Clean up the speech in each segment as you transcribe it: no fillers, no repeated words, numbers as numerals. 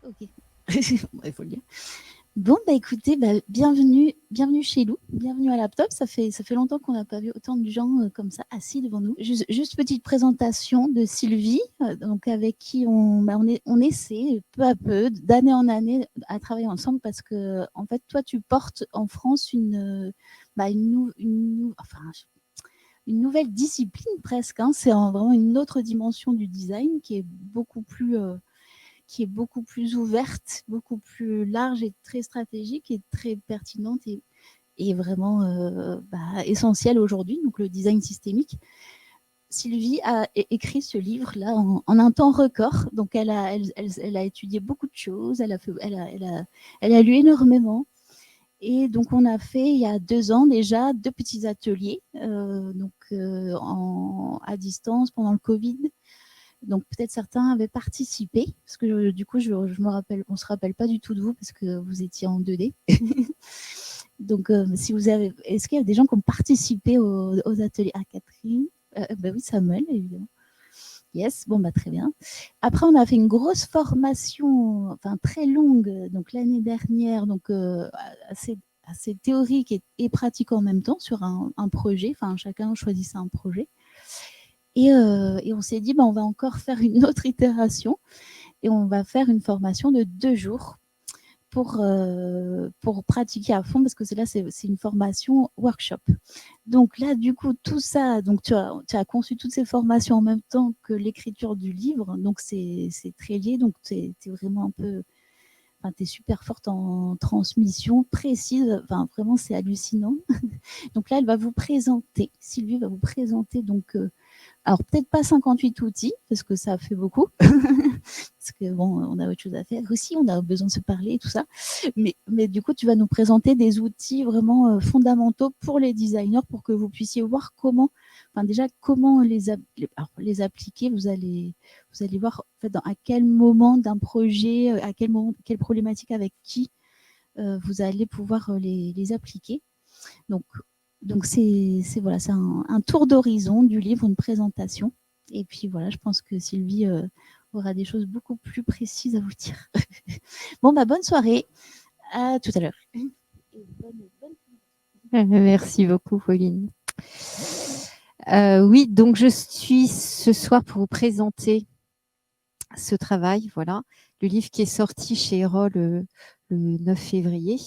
Ok. Il faut le dire. Bon, bah écoutez, bienvenue chez nous, bienvenue à Laptop. Ça fait longtemps qu'on n'a pas vu autant de gens comme ça assis devant nous. Juste petite présentation de Sylvie, donc avec qui on essaie peu à peu, d'année en année, à travailler ensemble parce que en fait, toi, tu portes en France une nouvelle discipline presque. Hein. C'est vraiment une autre dimension du design qui est beaucoup plus ouverte, beaucoup plus large et très stratégique et très pertinente et vraiment essentielle aujourd'hui, donc le design systémique. Sylvie a écrit ce livre-là en un temps record. Donc, elle a étudié beaucoup de choses, elle a lu énormément. Et donc, on a fait, il y a 2 ans déjà, 2 petits ateliers à distance pendant le Covid. Donc peut-être certains avaient participé, parce que du coup, on ne se rappelle pas du tout de vous parce que vous étiez en 2D. Donc, est-ce qu'il y a des gens qui ont participé aux ateliers? Ah, Catherine, oui, Samuel, évidemment. Yes, bon, très bien. Après, on a fait une grosse formation, enfin très longue, donc l'année dernière, donc assez théorique et pratique en même temps sur un projet. Enfin, chacun choisissait un projet. Et on s'est dit, on va encore faire une autre itération et on va faire une formation de 2 jours pour pratiquer à fond parce que c'est une formation workshop. Donc là, du coup, tout ça, donc tu as conçu toutes ces formations en même temps que l'écriture du livre, donc c'est très lié, donc tu es vraiment un peu... Enfin, tu es super forte en transmission précise, enfin vraiment c'est hallucinant. Donc là, elle va vous présenter, Sylvie va vous présenter donc... alors, peut-être pas 58 outils, parce que ça fait beaucoup. Parce que bon, on a autre chose à faire aussi, on a besoin de se parler et tout ça. Mais du coup, tu vas nous présenter des outils vraiment fondamentaux pour les designers, pour que vous puissiez voir comment, enfin déjà, comment les appliquer. Vous allez voir en fait, à quel moment d'un projet, à quel moment, quelle problématique avec qui vous allez pouvoir les appliquer. Donc c'est voilà, c'est un tour d'horizon du livre, une présentation. Et puis voilà, je pense que Sylvie aura des choses beaucoup plus précises à vous dire. Bon, bonne soirée. À tout à l'heure. Merci beaucoup, Pauline. Oui, donc je suis ce soir pour vous présenter ce travail, voilà, le livre qui est sorti chez Erol le 9 février.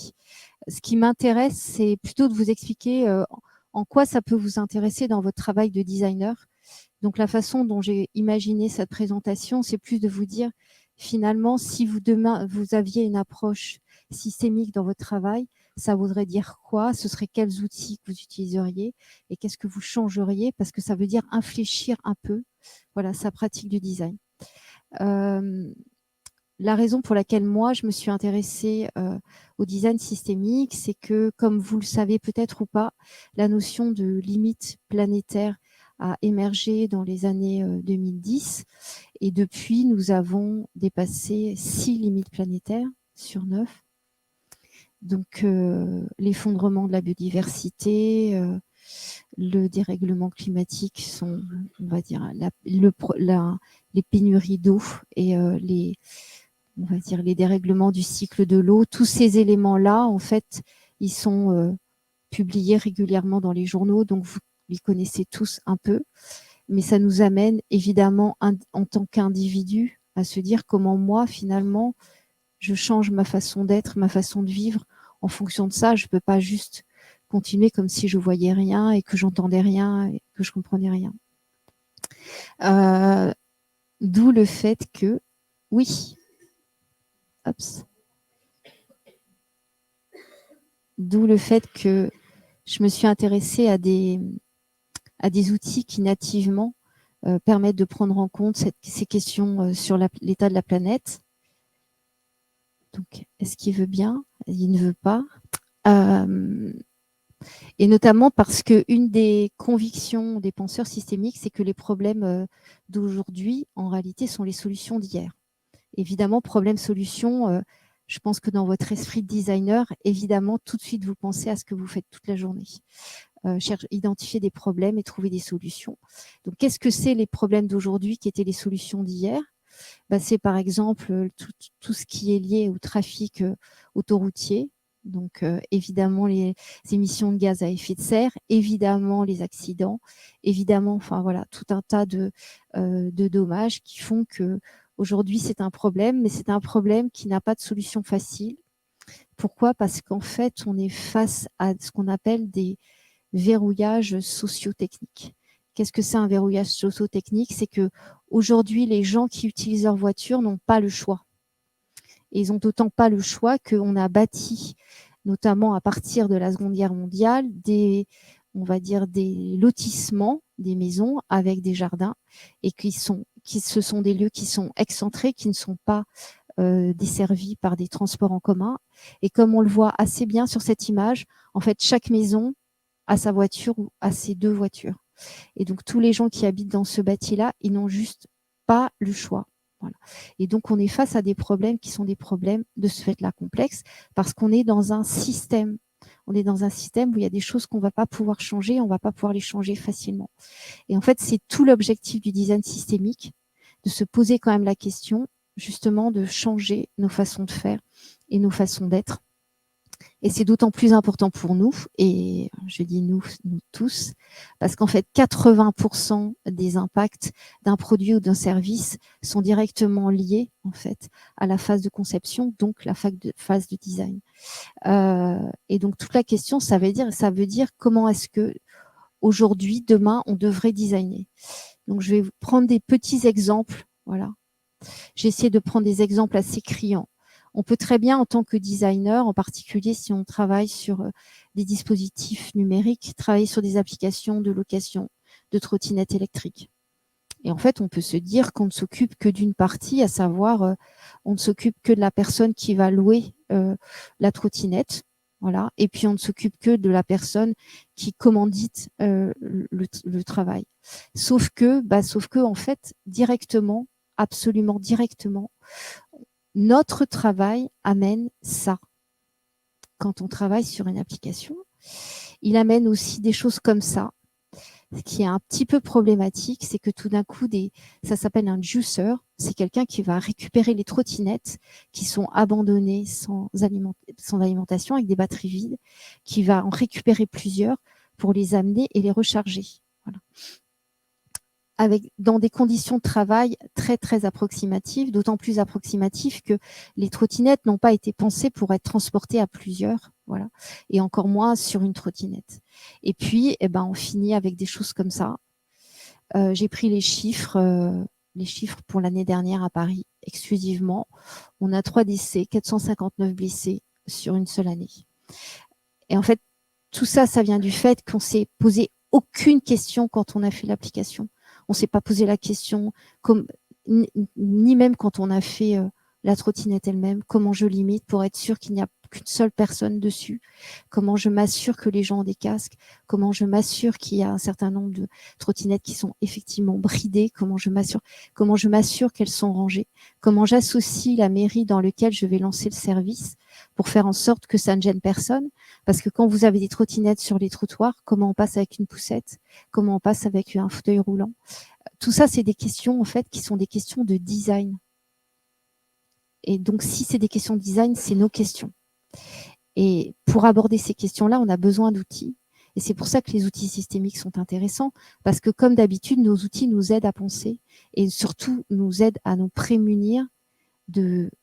Ce qui m'intéresse, c'est plutôt de vous expliquer en quoi ça peut vous intéresser dans votre travail de designer. Donc la façon dont j'ai imaginé cette présentation, c'est plus de vous dire finalement, si demain vous aviez une approche systémique dans votre travail, ça voudrait dire quoi? Ce serait quels outils que vous utiliseriez et qu'est-ce que vous changeriez? Parce que ça veut dire infléchir un peu, voilà, sa pratique du design. La raison pour laquelle moi, je me suis intéressée au design systémique, c'est que, comme vous le savez peut-être ou pas, la notion de limite planétaire a émergé dans les années 2010. Et depuis, nous avons dépassé 6 limites planétaires sur 9. Donc, l'effondrement de la biodiversité, le dérèglement climatique sont, on va dire, les pénuries d'eau et on va dire les dérèglements du cycle de l'eau. Tous ces éléments-là, en fait, ils sont publiés régulièrement dans les journaux, donc vous les connaissez tous un peu. Mais ça nous amène évidemment en tant qu'individu à se dire comment moi, finalement, je change ma façon d'être, ma façon de vivre en fonction de ça. Je ne peux pas juste continuer comme si je voyais rien et que j'entendais rien et que je comprenais rien. D'où le fait que, oui, d'où le fait que je me suis intéressée à des outils qui nativement permettent de prendre en compte ces questions sur l'état de la planète. Donc, est-ce qu'il veut bien? Il ne veut pas. Et notamment parce qu'une des convictions des penseurs systémiques, c'est que les problèmes d'aujourd'hui, en réalité, sont les solutions d'hier. Évidemment, problème-solution, je pense que dans votre esprit de designer, évidemment, tout de suite, vous pensez à ce que vous faites toute la journée. Identifier des problèmes et trouver des solutions. Donc, qu'est-ce que c'est les problèmes d'aujourd'hui qui étaient les solutions d'hier? c'est par exemple tout ce qui est lié au trafic autoroutier. Donc, évidemment, les émissions de gaz à effet de serre, évidemment, les accidents, évidemment, enfin voilà, tout un tas de dommages qui font que aujourd'hui, c'est un problème, mais c'est un problème qui n'a pas de solution facile. Pourquoi? Parce qu'en fait, on est face à ce qu'on appelle des verrouillages socio-techniques. Qu'est-ce que c'est un verrouillage socio-technique? C'est que aujourd'hui, les gens qui utilisent leur voiture n'ont pas le choix. Et ils n'ont d'autant pas le choix qu'on a bâti, notamment à partir de la Seconde Guerre mondiale, on va dire des lotissements, des maisons avec des jardins, et ce sont des lieux qui sont excentrés, qui ne sont pas desservis par des transports en commun. Et comme on le voit assez bien sur cette image, en fait, chaque maison a sa voiture ou a ses 2 voitures. Et donc, tous les gens qui habitent dans ce bâti-là, ils n'ont juste pas le choix. Voilà. Et donc, on est face à des problèmes qui sont des problèmes de ce fait-là complexes, parce qu'on est dans un système. On est dans un système où il y a des choses qu'on ne va pas pouvoir changer, on ne va pas pouvoir les changer facilement. Et en fait, c'est tout l'objectif du design systémique, de se poser quand même la question, justement, de changer nos façons de faire et nos façons d'être. Et c'est d'autant plus important pour nous, et je dis nous tous, parce qu'en fait, 80% des impacts d'un produit ou d'un service sont directement liés, en fait, à la phase de conception, donc la phase de design. Et donc, toute la question, ça veut dire comment est-ce que aujourd'hui, demain, on devrait designer. Donc, je vais vous prendre des petits exemples, voilà. J'ai essayé de prendre des exemples assez criants. On peut très bien, en tant que designer, en particulier si on travaille sur des dispositifs numériques, travailler sur des applications de location de trottinettes électriques. Et en fait, on peut se dire qu'on ne s'occupe que d'une partie, à savoir, on ne s'occupe que de la personne qui va louer la trottinette. Voilà. Et puis, on ne s'occupe que de la personne qui commandite le travail. Sauf que, en fait, directement, absolument directement, notre travail amène ça. Quand on travaille sur une application, il amène aussi des choses comme ça. Ce qui est un petit peu problématique, c'est que tout d'un coup, ça s'appelle un juicer. C'est quelqu'un qui va récupérer les trottinettes qui sont abandonnées sans alimentation, avec des batteries vides, qui va en récupérer plusieurs pour les amener et les recharger. Voilà. Dans des conditions de travail très, très approximatives, d'autant plus approximatives que les trottinettes n'ont pas été pensées pour être transportées à plusieurs, voilà, et encore moins sur une trottinette. Et puis, on finit avec des choses comme ça. J'ai pris les chiffres pour l'année dernière à Paris, exclusivement. On a 3 décès, 459 blessés sur une seule année. Et en fait, tout ça, ça vient du fait qu'on s'est posé aucune question quand on a fait l'application. On ne s'est pas posé la question, ni même quand on a fait la trottinette elle-même, comment je limite pour être sûr qu'il n'y a qu'une seule personne dessus, comment je m'assure que les gens ont des casques, comment je m'assure qu'il y a un certain nombre de trottinettes qui sont effectivement bridées, comment je m'assure qu'elles sont rangées, comment j'associe la mairie dans laquelle je vais lancer le service pour faire en sorte que ça ne gêne personne. Parce que quand vous avez des trottinettes sur les trottoirs, comment on passe avec une poussette? Comment on passe avec un fauteuil roulant? Tout ça, c'est des questions, en fait, qui sont des questions de design. Et donc, si c'est des questions de design, c'est nos questions. Et pour aborder ces questions-là, on a besoin d'outils. Et c'est pour ça que les outils systémiques sont intéressants, parce que comme d'habitude, nos outils nous aident à penser et surtout nous aident à nous prémunir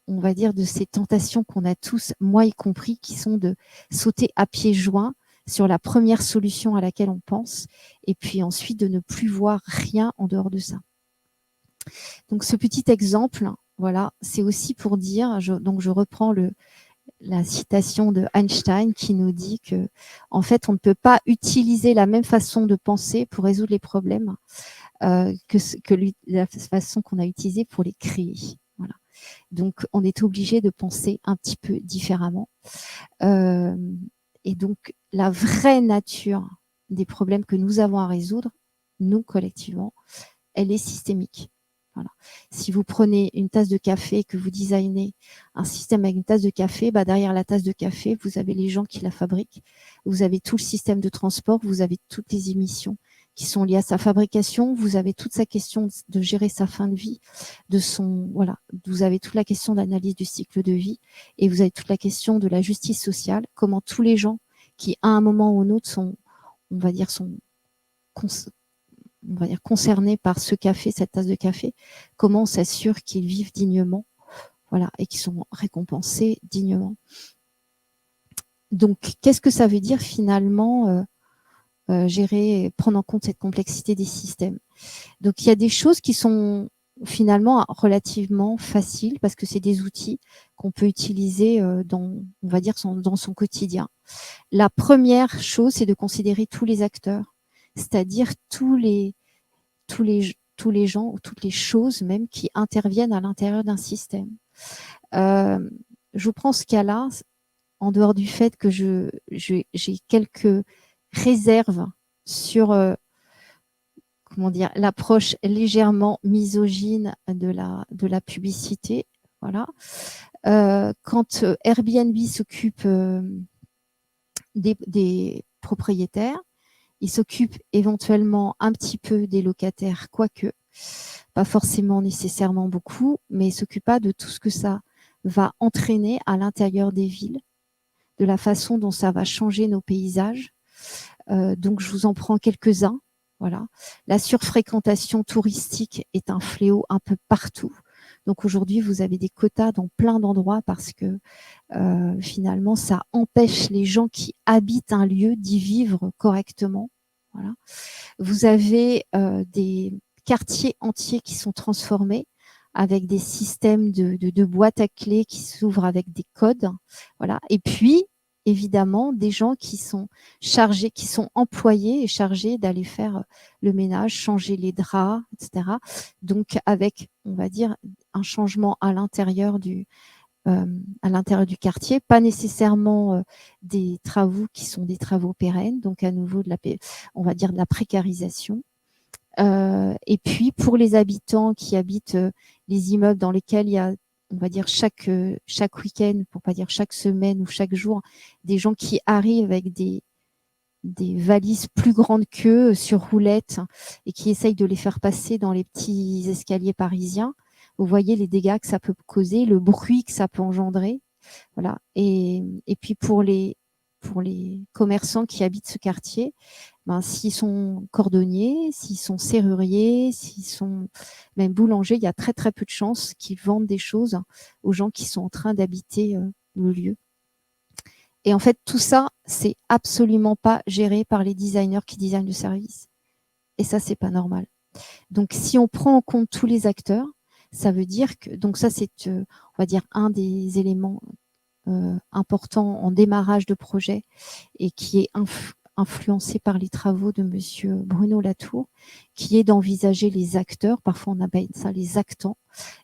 on va dire, de ces tentations qu'on a tous, moi y compris, qui sont de sauter à pieds joints sur la première solution à laquelle on pense, et puis ensuite de ne plus voir rien en dehors de ça. Donc ce petit exemple, voilà, c'est aussi pour dire, donc je reprends la citation de Einstein qui nous dit que, en fait, on ne peut pas utiliser la même façon de penser pour résoudre les problèmes que la façon qu'on a utilisée pour les créer. Voilà. Donc, on est obligé de penser un petit peu différemment. Et donc, la vraie nature des problèmes que nous avons à résoudre, nous, collectivement, elle est systémique. Voilà. Si vous prenez une tasse de café et que vous designez un système avec une tasse de café, derrière la tasse de café, vous avez les gens qui la fabriquent, vous avez tout le système de transport, vous avez toutes les émissions qui sont liées à sa fabrication. Vous avez toute sa question de gérer sa fin de vie, voilà. Vous avez toute la question d'analyse du cycle de vie et vous avez toute la question de la justice sociale. Comment tous les gens qui, à un moment ou un autre, on va dire concernés par ce café, cette tasse de café, comment on s'assure qu'ils vivent dignement, voilà, et qu'ils sont récompensés dignement. Donc, qu'est-ce que ça veut dire finalement gérer et prendre en compte cette complexité des systèmes? Donc, il y a des choses qui sont finalement relativement faciles parce que c'est des outils qu'on peut utiliser on va dire, dans son quotidien. La première chose, c'est de considérer tous les acteurs, c'est-à-dire tous les gens ou toutes les choses même qui interviennent à l'intérieur d'un système. Je vous prends ce cas-là, en dehors du fait que j'ai quelques réserves sur comment dire, l'approche légèrement misogyne de la publicité. Voilà. Quand Airbnb s'occupe des propriétaires, il s'occupe éventuellement un petit peu des locataires, quoique, pas forcément nécessairement beaucoup, mais il ne s'occupe pas de tout ce que ça va entraîner à l'intérieur des villes, de la façon dont ça va changer nos paysages. Donc, je vous en prends quelques-uns. Voilà. La surfréquentation touristique est un fléau un peu partout. Donc aujourd'hui, vous avez des quotas dans plein d'endroits parce que finalement, ça empêche les gens qui habitent un lieu d'y vivre correctement. Voilà. Vous avez des quartiers entiers qui sont transformés avec des systèmes de boîtes à clés qui s'ouvrent avec des codes. Voilà. Et puis, évidemment, des gens qui sont chargés, qui sont employés et chargés d'aller faire le ménage, changer les draps, etc. Donc, avec, on va dire, un changement à l'intérieur du quartier, pas nécessairement des travaux qui sont des travaux pérennes, donc à nouveau on va dire de la précarisation. Et puis pour les habitants qui habitent les immeubles dans lesquels il y a, on va dire chaque week-end, pour pas dire chaque semaine ou chaque jour, des gens qui arrivent avec des valises plus grandes qu'eux sur roulettes et qui essayent de les faire passer dans les petits escaliers parisiens. Vous voyez les dégâts que ça peut causer, le bruit que ça peut engendrer. Voilà. Et puis pour les commerçants qui habitent ce quartier, s'ils sont cordonniers, s'ils sont serruriers, s'ils sont même boulangers, il y a très très peu de chances qu'ils vendent des choses aux gens qui sont en train d'habiter le lieu. Et en fait, tout ça, c'est absolument pas géré par les designers qui designent le service. Et ça, c'est pas normal. Donc, si on prend en compte tous les acteurs, ça veut dire que, donc ça, c'est, on va dire, un des éléments importants en démarrage de projet et qui est influencé par les travaux de monsieur Bruno Latour, qui est d'envisager les acteurs. Parfois, on appelle ça les actants.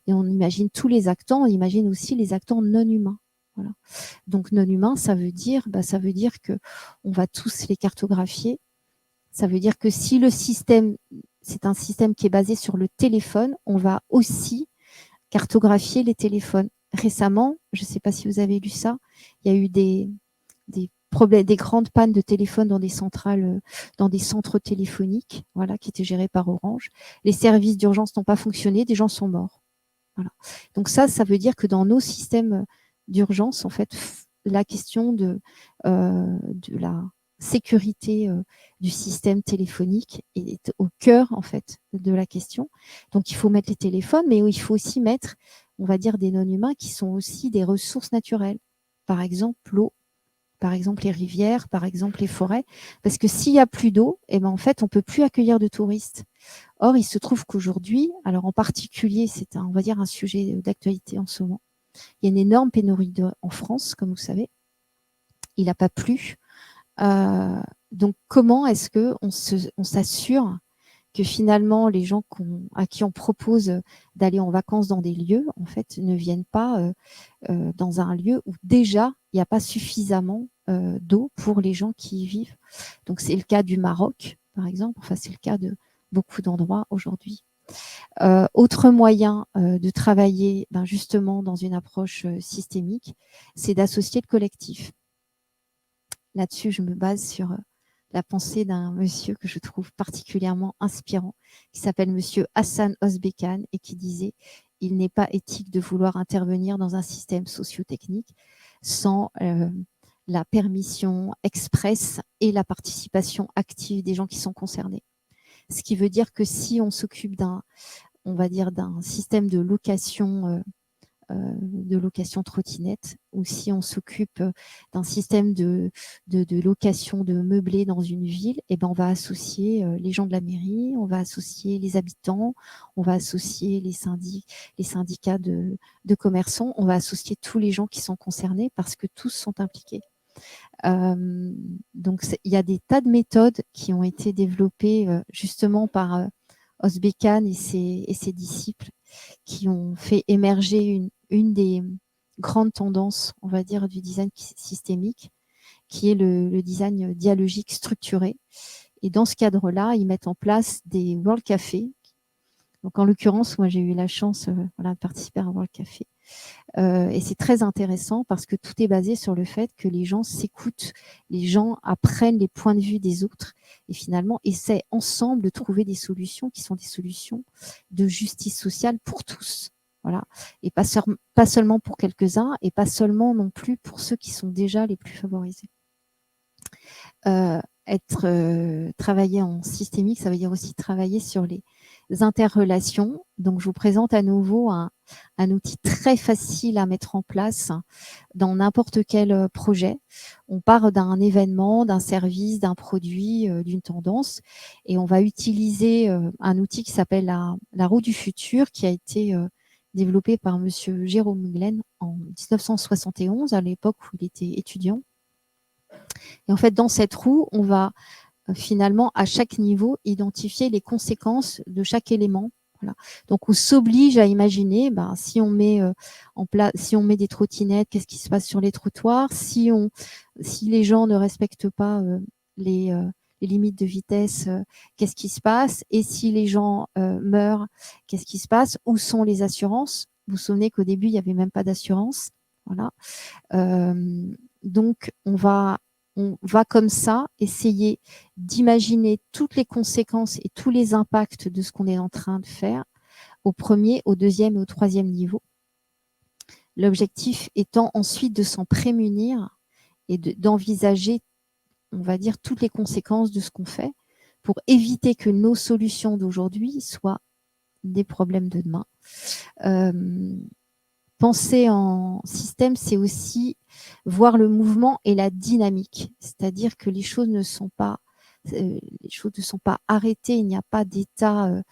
Et on imagine tous les actants, on imagine aussi les actants non humains. Voilà. Donc non humain, ça veut dire que on va tous les cartographier. Ça veut dire que si le système, c'est un système qui est basé sur le téléphone, on va aussi cartographier les téléphones. Récemment, je ne sais pas si vous avez lu ça, il y a eu des problèmes, des grandes pannes de téléphone dans des centrales, dans des centres téléphoniques, voilà, qui étaient gérés par Orange. Les services d'urgence n'ont pas fonctionné, des gens sont morts. Voilà. Donc ça veut dire que dans nos systèmes d'urgence, en fait, la question de la sécurité du système téléphonique est au cœur, en fait, de la question. Donc, il faut mettre les téléphones, mais il faut aussi mettre, on va dire, des non-humains qui sont aussi des ressources naturelles. Par exemple, l'eau, par exemple, les rivières, par exemple, les forêts. Parce que s'il n'y a plus d'eau, en fait, on ne peut plus accueillir de touristes. Or, il se trouve qu'aujourd'hui, alors en particulier, c'est on va dire un sujet d'actualité en ce moment, il y a une énorme pénurie d'eau en France, comme vous savez. Il n'a pas plu. Donc, comment est-ce qu'on s'assure que finalement, les gens à qui on propose d'aller en vacances dans des lieux, en fait, ne viennent pas dans un lieu où déjà, il n'y a pas suffisamment d'eau pour les gens qui y vivent. Donc, c'est le cas du Maroc, par exemple. Enfin, c'est le cas de beaucoup d'endroits aujourd'hui. Autre moyen de travailler justement dans une approche systémique, c'est d'associer le collectif. Là-dessus, je me base sur la pensée d'un monsieur que je trouve particulièrement inspirant, qui s'appelle monsieur Hassan Özbekan et qui disait « Il n'est pas éthique de vouloir intervenir dans un système socio-technique sans la permission expresse et la participation active des gens qui sont concernés. » Ce qui veut dire que si on s'occupe d'un système de location trottinette, ou si on s'occupe d'un système de location de meublés dans une ville, et ben on va associer les gens de la mairie, on va associer les habitants, on va associer les syndicats de commerçants, on va associer tous les gens qui sont concernés parce que tous sont impliqués. Donc il y a des tas de méthodes qui ont été développées justement par Özbekan et ses disciples, qui ont fait émerger une des grandes tendances, on va dire, du design systémique, qui est le design dialogique structuré. Et dans ce cadre-là, ils mettent en place des World Café. Donc en l'occurrence, moi j'ai eu la chance de participer à un World Café. Et c'est très intéressant parce que tout est basé sur le fait que les gens s'écoutent, les gens apprennent les points de vue des autres et finalement essaient ensemble de trouver des solutions qui sont des solutions de justice sociale pour tous. Voilà. Et pas seulement pour quelques-uns et pas seulement non plus pour ceux qui sont déjà les plus favorisés. Travailler en systémique, ça veut dire aussi travailler sur les interrelations. Donc, je vous présente à nouveau un outil très facile à mettre en place dans n'importe quel projet. On part d'un événement, d'un service, d'un produit, d'une tendance, et on va utiliser un outil qui s'appelle la roue du futur, qui a été développé par monsieur Jérôme Glen en 1971, à l'époque où il était étudiant. Et en fait, dans cette roue, on va finalement, à chaque niveau, identifier les conséquences de chaque élément. Voilà. Donc, on s'oblige à imaginer, si on met si on met des trottinettes, qu'est-ce qui se passe sur les trottoirs? Si les gens ne respectent pas les limites de vitesse, qu'est-ce qui se passe? Et si les gens meurent, qu'est-ce qui se passe? Où sont les assurances? Vous vous souvenez qu'au début, il n'y avait même pas d'assurance. Voilà. Donc, on va comme ça essayer d'imaginer toutes les conséquences et tous les impacts de ce qu'on est en train de faire au premier, au deuxième et au troisième niveau. L'objectif étant ensuite de s'en prémunir et d'envisager, on va dire, toutes les conséquences de ce qu'on fait pour éviter que nos solutions d'aujourd'hui soient des problèmes de demain. Penser en système, c'est aussi voir le mouvement et la dynamique. C'est-à-dire que les choses ne sont pas arrêtées, il n'y a pas d'état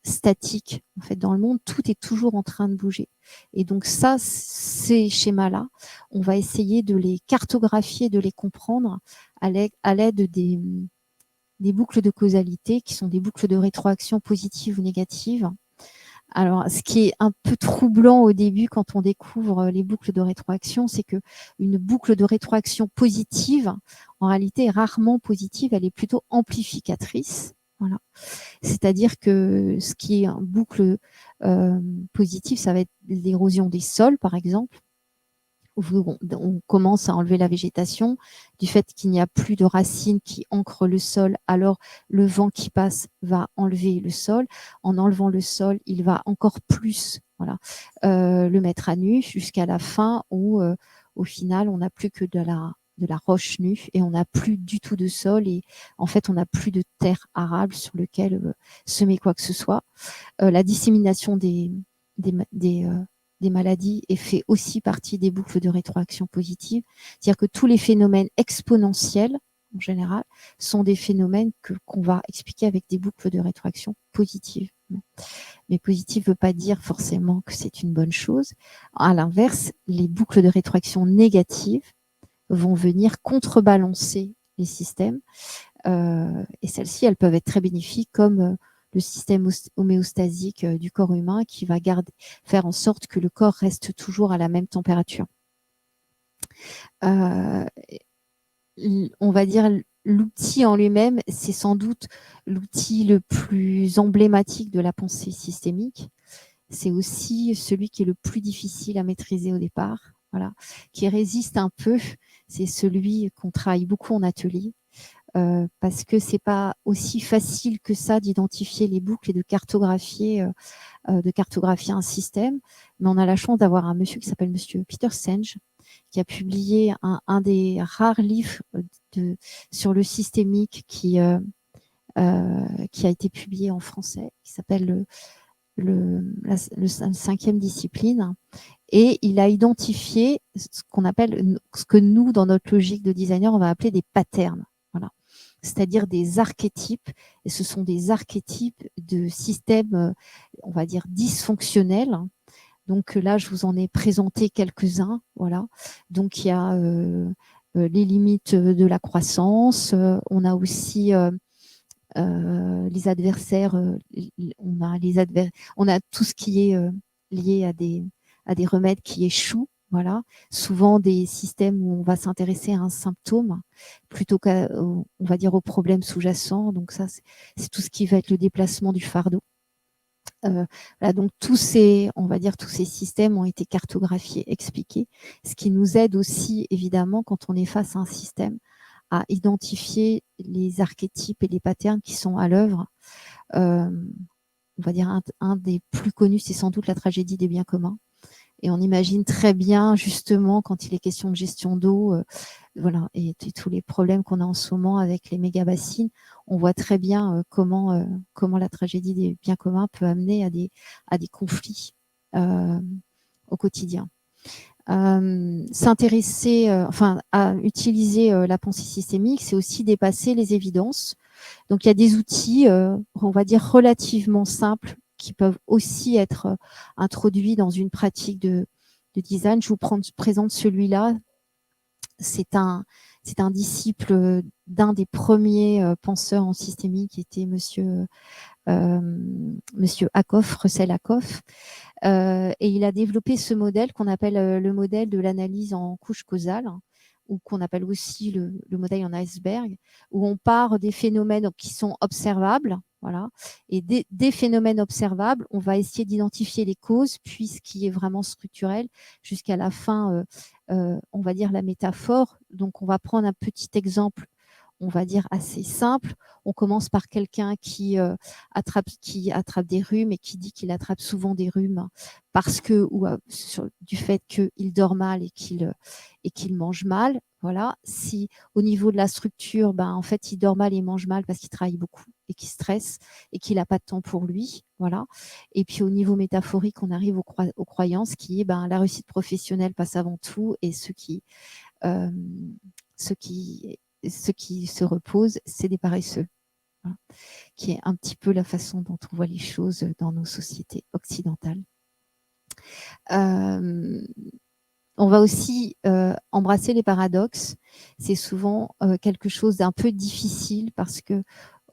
statique. En fait, dans le monde, tout est toujours en train de bouger. Et donc ça, ces schémas-là, on va essayer de les cartographier, de les comprendre à l'aide des boucles de causalité, qui sont des boucles de rétroaction positives ou négatives. Alors, ce qui est un peu troublant au début quand on découvre les boucles de rétroaction, c'est que une boucle de rétroaction positive, en réalité, est rarement positive, elle est plutôt amplificatrice. Voilà. C'est-à-dire que ce qui est une boucle positive, ça va être l'érosion des sols, par exemple. On commence à enlever la végétation, du fait qu'il n'y a plus de racines qui ancrent le sol, alors le vent qui passe va enlever le sol. En enlevant le sol, il va encore plus le mettre à nu jusqu'à la fin où, au final, on n'a plus que de la roche nue et on n'a plus du tout de sol et en fait, on n'a plus de terre arable sur lequel semer quoi que ce soit. La dissémination des maladies et fait aussi partie des boucles de rétroaction positive. C'est-à-dire que tous les phénomènes exponentiels, en général, sont des phénomènes qu'on va expliquer avec des boucles de rétroaction positives. Mais positive ne veut pas dire forcément que c'est une bonne chose. À l'inverse, les boucles de rétroaction négatives vont venir contrebalancer les systèmes. Et celles-ci, elles peuvent être très bénéfiques comme le système homéostasique du corps humain qui va faire en sorte que le corps reste toujours à la même température. On va dire l'outil en lui-même, c'est sans doute l'outil le plus emblématique de la pensée systémique. C'est aussi celui qui est le plus difficile à maîtriser au départ, qui résiste un peu. C'est celui qu'on travaille beaucoup en atelier. parce que c'est pas aussi facile que ça d'identifier les boucles et de cartographier un système. Mais on a la chance d'avoir un monsieur qui s'appelle monsieur Peter Senge, qui a publié un des rares livres sur le systémique qui a été publié en français, qui s'appelle la 5e discipline. Et il a identifié ce qu'on appelle, ce que nous, dans notre logique de designer, on va appeler des patterns. Voilà. C'est-à-dire des archétypes. Et ce sont des archétypes de systèmes, on va dire, dysfonctionnels. Donc là, je vous en ai présenté quelques-uns. Voilà. Donc il y a les limites de la croissance. On a aussi les adversaires. On a tout ce qui est lié à des remèdes qui échouent. Voilà, souvent des systèmes où on va s'intéresser à un symptôme plutôt on va dire, au problème sous-jacent. Donc ça, c'est tout ce qui va être le déplacement du fardeau. Voilà, donc on va dire, tous ces systèmes ont été cartographiés, expliqués, ce qui nous aide aussi, évidemment, quand on est face à un système, à identifier les archétypes et les patterns qui sont à l'œuvre. On va dire un des plus connus, c'est sans doute la tragédie des biens communs. Et on imagine très bien, justement, quand il est question de gestion d'eau, voilà, et tous les problèmes qu'on a en ce moment avec les méga-bassines, on voit très bien comment la tragédie des biens communs peut amener à des conflits au quotidien. S'intéresser, à utiliser la pensée systémique, c'est aussi dépasser les évidences. Donc, il y a des outils, on va dire, relativement simples qui peuvent aussi être introduits dans une pratique de design. Je vous présente celui-là. C'est un disciple d'un des premiers penseurs en systémique, qui était monsieur Ackoff, Russell Ackoff. Et il a développé ce modèle qu'on appelle le modèle de l'analyse en couche causale, ou qu'on appelle aussi le modèle en iceberg, où on part des phénomènes qui sont observables, voilà, et des phénomènes observables, on va essayer d'identifier les causes, puis ce qui est vraiment structurel, jusqu'à la fin, on va dire la métaphore. Donc, on va prendre un petit exemple, on va dire assez simple. On commence par quelqu'un qui attrape des rhumes et qui dit qu'il attrape souvent des rhumes parce que du fait qu'il dort mal et qu'il mange mal. Voilà. Si au niveau de la structure, en fait, il dort mal et il mange mal parce qu'il travaille beaucoup et qu'il stresse et qu'il n'a pas de temps pour lui. Voilà. Et puis au niveau métaphorique, on arrive aux croyances qui est la réussite professionnelle passe avant tout, et ce qui se repose, c'est des paresseux. Voilà. Qui est un petit peu la façon dont on voit les choses dans nos sociétés occidentales. On va aussi embrasser les paradoxes. C'est souvent quelque chose d'un peu difficile parce que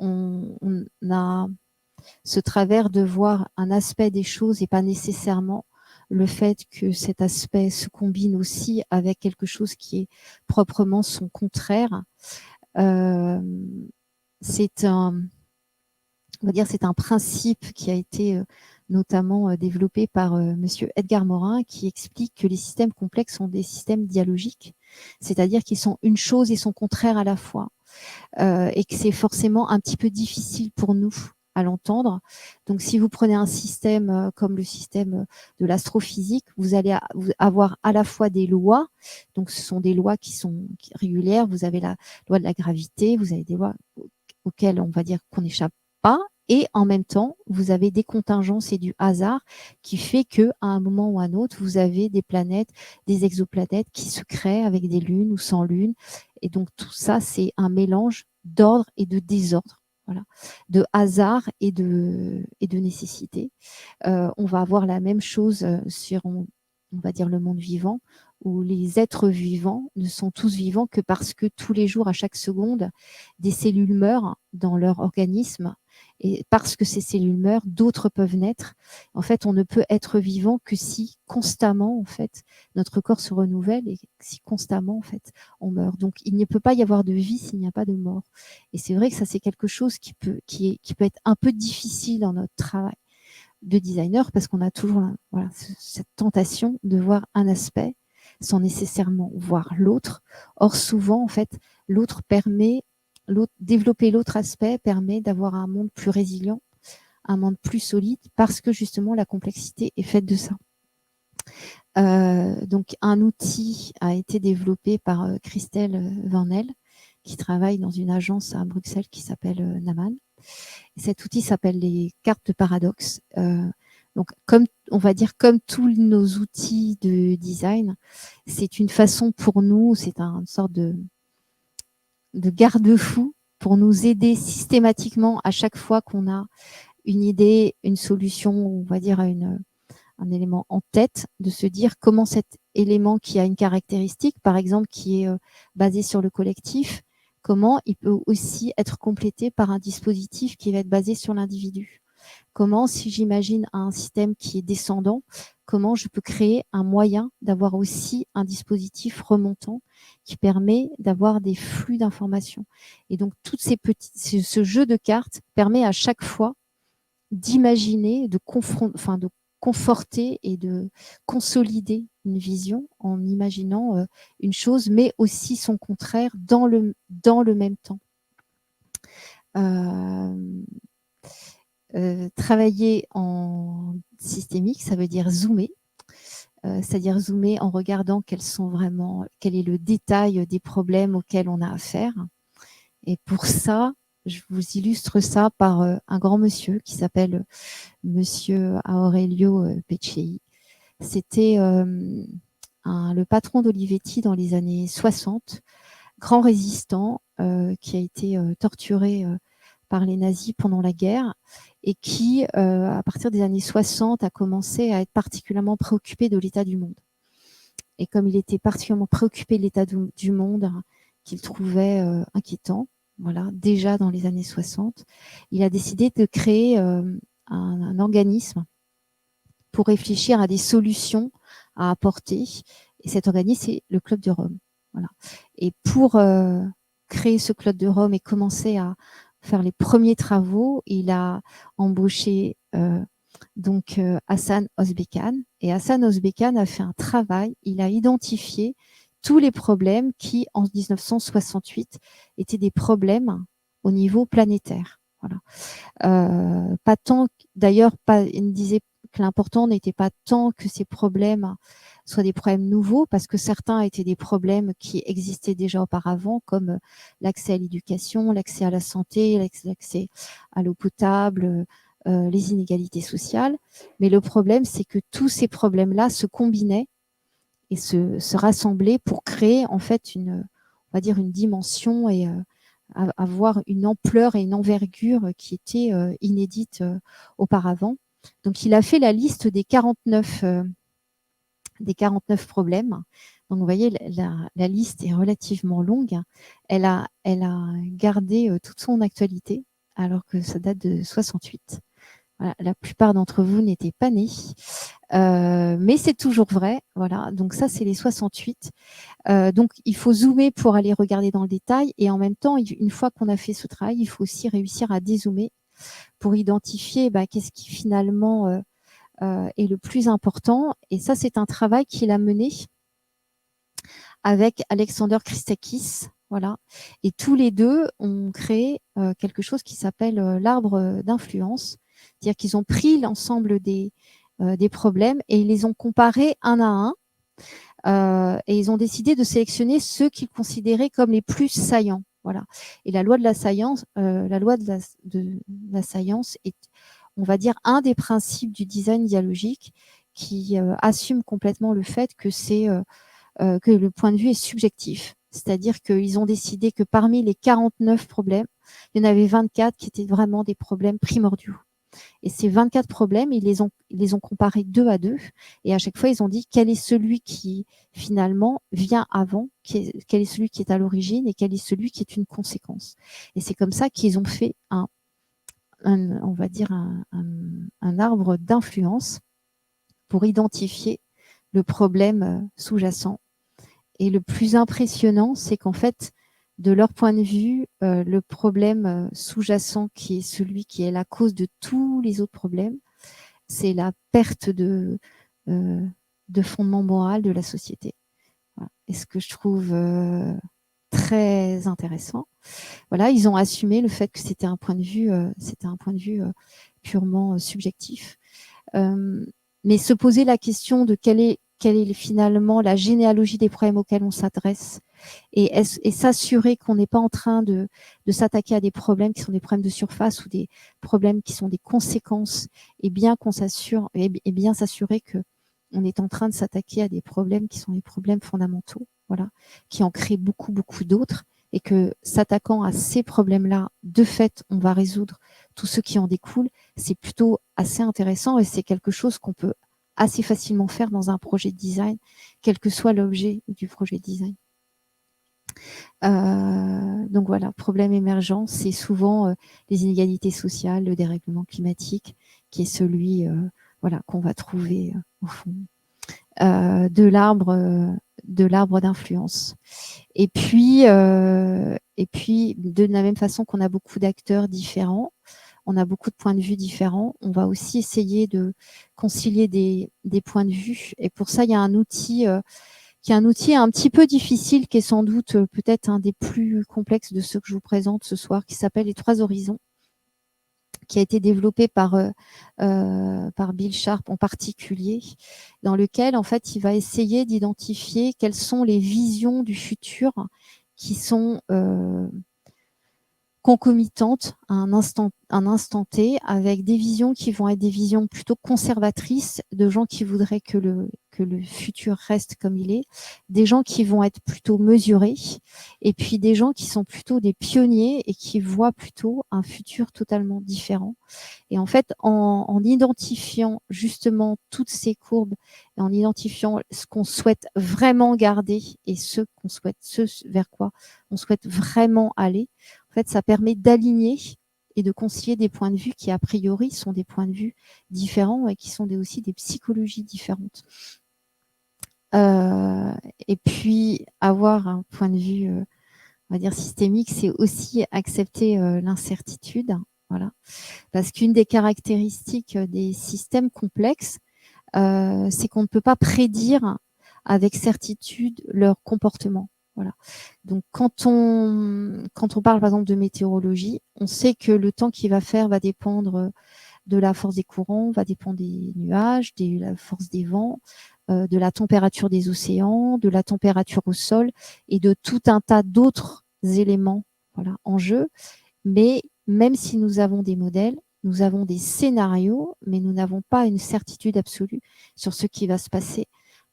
on a ce travers de voir un aspect des choses et pas nécessairement le fait que cet aspect se combine aussi avec quelque chose qui est proprement son contraire. C'est un principe qui a été notamment développé par monsieur Edgar Morin, qui explique que les systèmes complexes sont des systèmes dialogiques, c'est-à-dire qu'ils sont une chose et son contraire à la fois, et que c'est forcément un petit peu difficile pour nous à l'entendre. Donc, si vous prenez un système comme le système de l'astrophysique, vous allez avoir à la fois des lois, donc ce sont des lois qui sont régulières, vous avez la loi de la gravité, vous avez des lois auxquelles on va dire qu'on n'échappe pas, et en même temps, vous avez des contingences et du hasard qui fait que à un moment ou à un autre, vous avez des planètes, des exoplanètes qui se créent avec des lunes ou sans lunes. Et donc, tout ça, c'est un mélange d'ordre et de désordre. Voilà, de hasard et de nécessité. On va avoir la même chose sur, on va dire, le monde vivant, où les êtres vivants ne sont tous vivants que parce que tous les jours, à chaque seconde, des cellules meurent dans leur organisme. Et parce que ces cellules meurent, d'autres peuvent naître. En fait, on ne peut être vivant que si constamment, en fait, notre corps se renouvelle, et si constamment, en fait, on meurt. Donc, il ne peut pas y avoir de vie s'il n'y a pas de mort. Et c'est vrai que ça, c'est quelque chose qui peut être un peu difficile dans notre travail de designer, parce qu'on a toujours cette tentation de voir un aspect sans nécessairement voir l'autre. Or, souvent, en fait, l'autre permet développer l'autre aspect permet d'avoir un monde plus résilient, un monde plus solide, parce que justement la complexité est faite de ça. Donc un outil a été développé par Christelle Vanel, qui travaille dans une agence à Bruxelles qui s'appelle Naman. Et cet outil s'appelle les cartes de paradoxe. Donc, on va dire comme tous nos outils de design, c'est une façon pour nous, c'est une sorte de garde-fou pour nous aider systématiquement à chaque fois qu'on a une idée, une solution, on va dire un élément en tête, de se dire comment cet élément qui a une caractéristique, par exemple, qui est basé sur le collectif, comment il peut aussi être complété par un dispositif qui va être basé sur l'individu. Comment, si j'imagine un système qui est descendant, comment je peux créer un moyen d'avoir aussi un dispositif remontant qui permet d'avoir des flux d'informations. Et donc, ce jeu de cartes permet à chaque fois d'imaginer, de conforter et de consolider une vision en imaginant une chose, mais aussi son contraire dans le même temps. Travailler en systémique, ça veut dire zoomer, c'est-à-dire zoomer en regardant quel est le détail des problèmes auxquels on a affaire. Et pour ça, je vous illustre ça par un grand monsieur qui s'appelle Monsieur Aurelio Peccei. C'était le patron d'Olivetti dans les années 60, grand résistant qui a été torturé par les nazis pendant la guerre et qui, à partir des années 60, a commencé à être particulièrement préoccupé de l'état du monde. Et comme il était particulièrement préoccupé de l'état du monde, qu'il trouvait inquiétant, voilà, déjà dans les années 60, il a décidé de créer un organisme pour réfléchir à des solutions à apporter. Et cet organisme, c'est le Club de Rome. Voilà. Et pour créer ce Club de Rome et commencer à faire les premiers travaux, il a embauché Hassan Özbekan. Et Hassan Özbekan a fait un travail, il a identifié tous les problèmes qui, en 1968, étaient des problèmes au niveau planétaire. Voilà. Pas tant, d'ailleurs, il disait que l'important n'était pas tant que ces problèmes soient des problèmes nouveaux, parce que certains étaient des problèmes qui existaient déjà auparavant, comme l'accès à l'éducation, l'accès à la santé, l'accès à l'eau potable, les inégalités sociales. Mais le problème, c'est que tous ces problèmes-là se combinaient et se rassemblaient pour créer en fait on va dire une dimension et avoir une ampleur et une envergure qui étaient inédites auparavant. Donc, il a fait la liste des 49 problèmes. Donc, vous voyez, la liste est relativement longue. Elle a gardé toute son actualité, alors que ça date de 68. Voilà, la plupart d'entre vous n'étaient pas nés, mais c'est toujours vrai. Voilà, donc ça, c'est les 68. Donc, il faut zoomer pour aller regarder dans le détail, et en même temps, une fois qu'on a fait ce travail, il faut aussi réussir à dézoomer pour identifier qu'est-ce qui finalement est le plus important. Et ça, c'est un travail qu'il a mené avec Alexander Christakis. Voilà. Et tous les deux ont créé quelque chose qui s'appelle l'arbre d'influence. C'est-à-dire qu'ils ont pris l'ensemble des problèmes et ils les ont comparés un à un. Et ils ont décidé de sélectionner ceux qu'ils considéraient comme les plus saillants. Voilà. Et la loi de la science, est, on va dire, un des principes du design dialogique qui assume complètement le fait que que le point de vue est subjectif. C'est-à-dire qu'ils ont décidé que parmi les 49 problèmes, il y en avait 24 qui étaient vraiment des problèmes primordiaux. Et ces 24 problèmes, ils les ont comparés 2 à 2. Et à chaque fois, ils ont dit quel est celui qui, finalement, vient avant, quel est celui qui est à l'origine et quel est celui qui est une conséquence. Et c'est comme ça qu'ils ont fait on va dire un arbre d'influence pour identifier le problème sous-jacent. Et le plus impressionnant, c'est qu'en fait, de leur point de vue, le problème sous-jacent, qui est celui qui est la cause de tous les autres problèmes, c'est la perte de fondement moral de la société. Voilà. Et ce que je trouve très intéressant. Voilà, ils ont assumé le fait que c'était un point de vue, purement subjectif. Mais se poser la question de quelle est finalement la généalogie des problèmes auxquels on s'adresse et s'assurer qu'on n'est pas en train de s'attaquer à des problèmes qui sont des problèmes de surface ou des problèmes qui sont des conséquences, et bien qu'on s'assure, et bien s'assurer que on est en train de s'attaquer à des problèmes qui sont des problèmes fondamentaux, voilà, qui en créent beaucoup, beaucoup d'autres, et que s'attaquant à ces problèmes-là, de fait, on va résoudre tous ceux qui en découlent. C'est plutôt assez intéressant et c'est quelque chose qu'on peut assez facilement faire dans un projet de design, quel que soit l'objet du projet de design. Donc voilà, problème émergent, c'est souvent les inégalités sociales, le dérèglement climatique, qui est celui voilà, qu'on va trouver au fond de l'arbre d'influence. Et puis, de la même façon qu'on a beaucoup d'acteurs différents, on a beaucoup de points de vue différents, on va aussi essayer de concilier des points de vue. Et pour ça, il y a un outil qui est un outil un petit peu difficile, qui est sans doute peut-être un des plus complexes de ceux que je vous présente ce soir, qui s'appelle les 3 horizons, qui a été développé par Bill Sharp en particulier, dans lequel en fait il va essayer d'identifier quelles sont les visions du futur qui sont concomitantes à un instant T, avec des visions qui vont être des visions plutôt conservatrices, de gens qui voudraient que le futur reste comme il est, des gens qui vont être plutôt mesurés, et puis des gens qui sont plutôt des pionniers et qui voient plutôt un futur totalement différent. Et en fait, en identifiant justement toutes ces courbes, et en identifiant ce qu'on souhaite vraiment garder et ce vers quoi on souhaite vraiment aller, en fait, ça permet d'aligner et de concilier des points de vue qui, a priori, sont des points de vue différents et qui sont aussi des psychologies différentes. Et puis, avoir un point de vue, on va dire, systémique, c'est aussi accepter l'incertitude. Voilà. Parce qu'une des caractéristiques des systèmes complexes, c'est qu'on ne peut pas prédire avec certitude leur comportement. Voilà. Donc, quand on parle par exemple de météorologie, on sait que le temps qu'il va faire va dépendre de la force des courants, va dépendre des nuages, de la force des vents, de la température des océans, de la température au sol et de tout un tas d'autres éléments, voilà, en jeu. Mais même si nous avons des modèles, nous avons des scénarios, mais nous n'avons pas une certitude absolue sur ce qui va se passer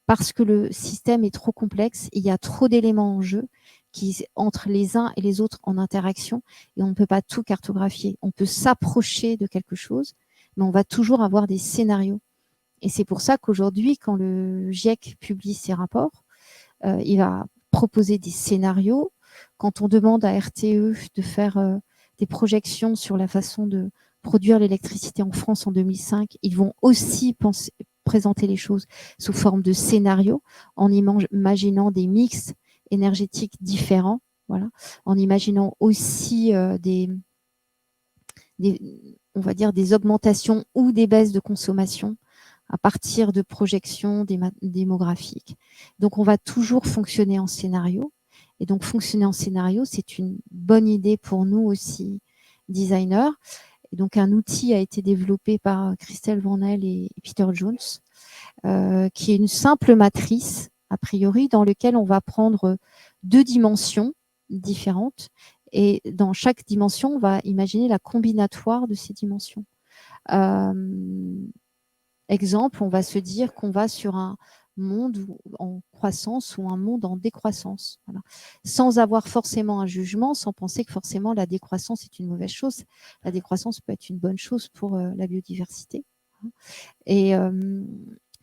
parce que le système est trop complexe, il y a trop d'éléments en jeu qui entre les uns et les autres en interaction et on ne peut pas tout cartographier. On peut s'approcher de quelque chose, mais on va toujours avoir des scénarios. Et c'est pour ça qu'aujourd'hui, quand le GIEC publie ses rapports, il va proposer des scénarios. Quand on demande à RTE de faire des projections sur la façon de produire l'électricité en France en 2005, ils vont aussi présenter les choses sous forme de scénarios, en imaginant des mix énergétiques différents, voilà, en imaginant aussi on va dire des augmentations ou des baisses de consommation à partir de projections démographiques. Donc, on va toujours fonctionner en scénario. Et donc, fonctionner en scénario, c'est une bonne idée pour nous aussi, designers. Et donc, un outil a été développé par Christelle Vanel et Peter Jones, qui est une simple matrice, a priori, dans laquelle on va prendre 2 dimensions différentes. Et dans chaque dimension, on va imaginer la combinatoire de ces dimensions. Exemple, on va se dire qu'on va sur un monde en croissance ou un monde en décroissance, voilà. Sans avoir forcément un jugement, sans penser que forcément la décroissance est une mauvaise chose. La décroissance peut être une bonne chose pour la biodiversité. Et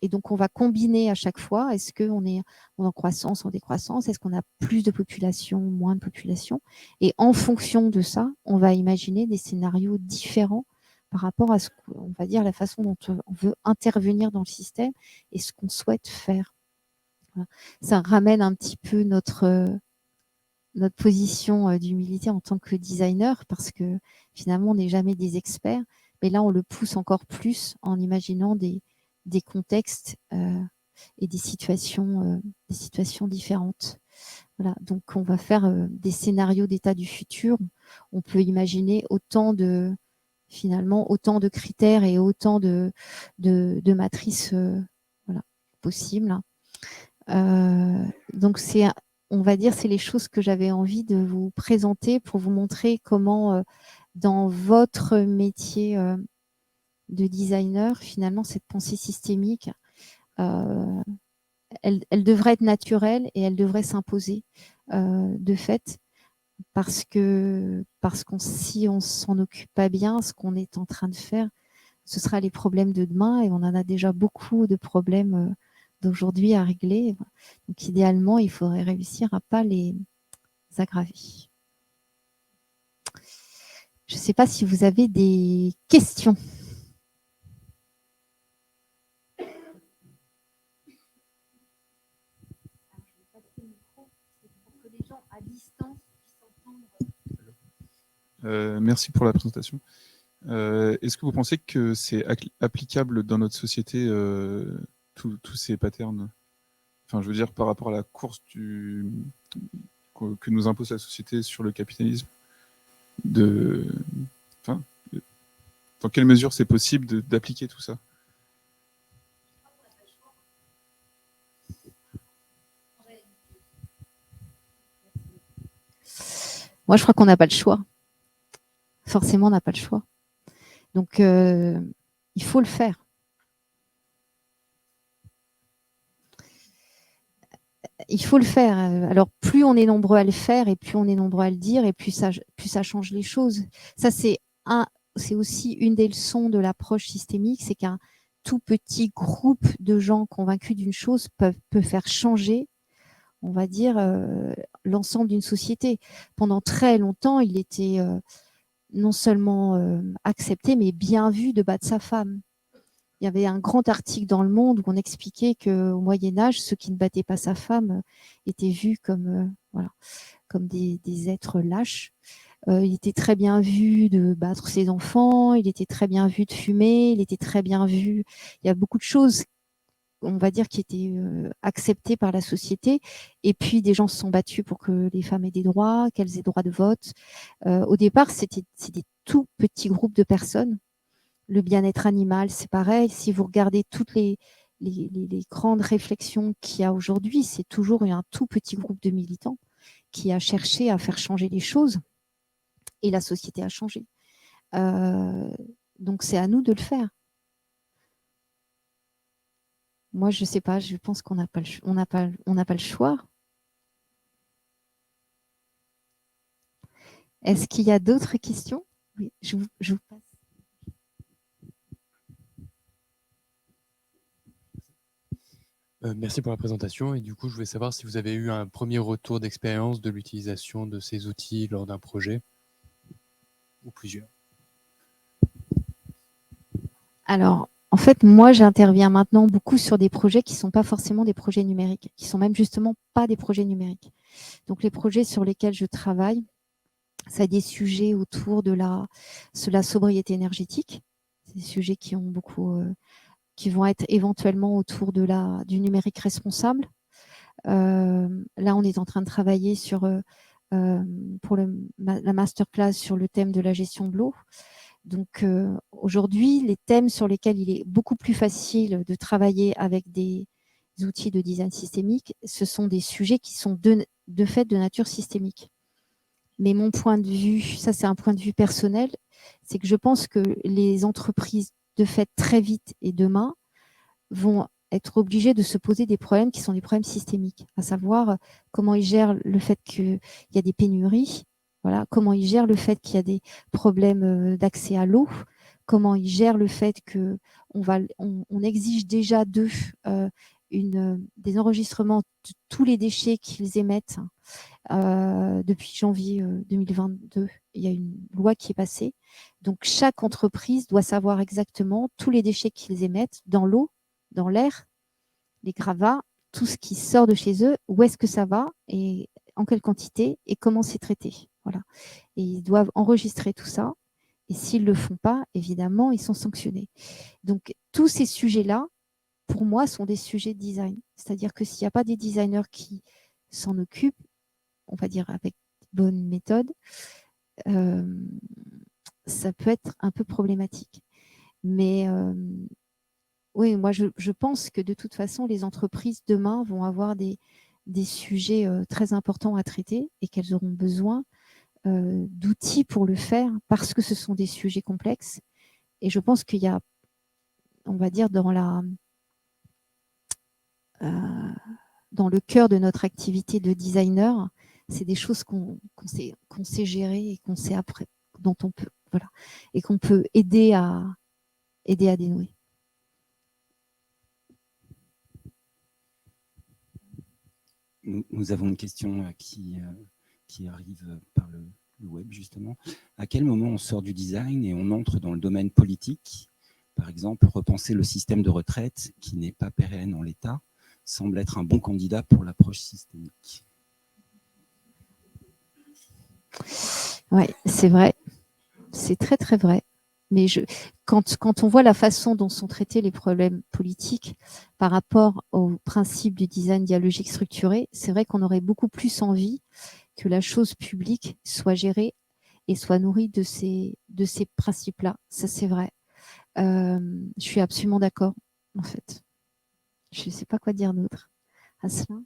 donc, on va combiner à chaque fois. Est-ce qu'on est en croissance, en décroissance? Est-ce qu'on a plus de population, moins de population? Et en fonction de ça, on va imaginer des scénarios différents par rapport à ce qu'on va dire, la façon dont on veut intervenir dans le système et ce qu'on souhaite faire. Voilà. Ça ramène un petit peu notre position d'humilité en tant que designer, parce que finalement, on n'est jamais des experts. Mais là, on le pousse encore plus en imaginant des contextes et des situations différentes. Voilà. Voilà, donc on va faire des scénarios d'état du futur. On peut imaginer finalement autant de critères et autant de matrices voilà, possibles. Donc on va dire, c'est les choses que j'avais envie de vous présenter pour vous montrer comment dans votre métier de designer, finalement, cette pensée systémique, elle devrait être naturelle et elle devrait s'imposer de fait, parce que si on s'en occupe pas bien, ce qu'on est en train de faire, ce sera les problèmes de demain, et on en a déjà beaucoup de problèmes d'aujourd'hui à régler. Donc idéalement, il faudrait réussir à pas les aggraver. Je ne sais pas si vous avez des questions. Merci pour la présentation. Est-ce que vous pensez que c'est applicable dans notre société, tous ces patterns? Enfin, je veux dire, par rapport à la course que nous impose la société sur le capitalisme, enfin, dans quelle mesure c'est possible d'appliquer tout ça? Moi, je crois qu'on n'a pas le choix. Forcément, on n'a pas le choix. Donc, il faut le faire. Il faut le faire. Alors, plus on est nombreux à le faire et plus on est nombreux à le dire, et plus ça change les choses. Ça, c'est aussi une des leçons de l'approche systémique, c'est qu'un tout petit groupe de gens convaincus d'une chose peut faire changer, on va dire, l'ensemble d'une société. Pendant très longtemps, il était non seulement accepté, mais bien vu de battre sa femme. Il y avait un grand article dans Le Monde où on expliquait qu'au Moyen-Âge, ceux qui ne battaient pas sa femme étaient vus comme des êtres lâches. Il était très bien vu de battre ses enfants, il était très bien vu de fumer, il était très bien vu. Il y a beaucoup de choses, on va dire, qui étaient acceptées par la société. Et puis, des gens se sont battus pour que les femmes aient des droits, qu'elles aient droit de vote. Au départ, c'était des tout petits groupes de personnes. Le bien-être animal, c'est pareil. Si vous regardez toutes les grandes réflexions qu'il y a aujourd'hui, c'est toujours un tout petit groupe de militants qui a cherché à faire changer les choses, et la société a changé. Donc, c'est à nous de le faire. Moi, je ne sais pas, je pense qu'on n'a pas le choix. Est-ce qu'il y a d'autres questions? Oui, je vous passe. Merci pour la présentation. Et du coup, je voulais savoir si vous avez eu un premier retour d'expérience de l'utilisation de ces outils lors d'un projet ou plusieurs. Alors, en fait, moi, j'interviens maintenant beaucoup sur des projets qui ne sont pas forcément des projets numériques, qui ne sont même justement pas des projets numériques. Donc, les projets sur lesquels je travaille, ça a des sujets autour de la sobriété énergétique. C'est des sujets qui ont beaucoup... qui vont être éventuellement autour du numérique responsable. Là, on est en train de travailler pour la masterclass sur le thème de la gestion de l'eau. Donc, aujourd'hui, les thèmes sur lesquels il est beaucoup plus facile de travailler avec des outils de design systémique, ce sont des sujets qui sont de fait de nature systémique. Mais mon point de vue, ça c'est un point de vue personnel, c'est que je pense que les entreprises, de fait, très vite et demain, vont être obligés de se poser des problèmes qui sont des problèmes systémiques, à savoir comment ils gèrent le fait qu'il y a des pénuries, voilà, comment ils gèrent le fait qu'il y a des problèmes d'accès à l'eau, comment ils gèrent le fait qu'on exige déjà d'eux des enregistrements de tous les déchets qu'ils émettent. Depuis janvier 2022, il y a une loi qui est passée. Donc, chaque entreprise doit savoir exactement tous les déchets qu'ils émettent dans l'eau, dans l'air, les gravats, tout ce qui sort de chez eux, où est-ce que ça va et en quelle quantité et comment c'est traité. Voilà. Et ils doivent enregistrer tout ça. Et s'ils ne le font pas, évidemment, ils sont sanctionnés. Donc, tous ces sujets-là, pour moi, sont des sujets de design. C'est-à-dire que s'il n'y a pas des designers qui s'en occupent, on va dire avec bonne méthode, ça peut être un peu problématique. Mais oui, moi, je pense que de toute façon, les entreprises demain vont avoir des sujets très importants à traiter et qu'elles auront besoin d'outils pour le faire parce que ce sont des sujets complexes. Et je pense qu'il y a, on va dire, dans le cœur de notre activité de designer, c'est des choses qu'on sait gérer et qu'on sait après, dont on peut, voilà, et qu'on peut aider à dénouer. Nous avons une question qui arrive par le web, justement. À quel moment on sort du design et on entre dans le domaine politique? Par exemple, repenser le système de retraite qui n'est pas pérenne en l'état semble être un bon candidat pour l'approche systémique. Oui, c'est vrai. C'est très, très vrai. Mais quand on voit la façon dont sont traités les problèmes politiques par rapport au principe du design dialogique structuré, c'est vrai qu'on aurait beaucoup plus envie que la chose publique soit gérée et soit nourrie de ces principes-là. Ça, c'est vrai. Je suis absolument d'accord, en fait. Je ne sais pas quoi dire d'autre. Asselin ?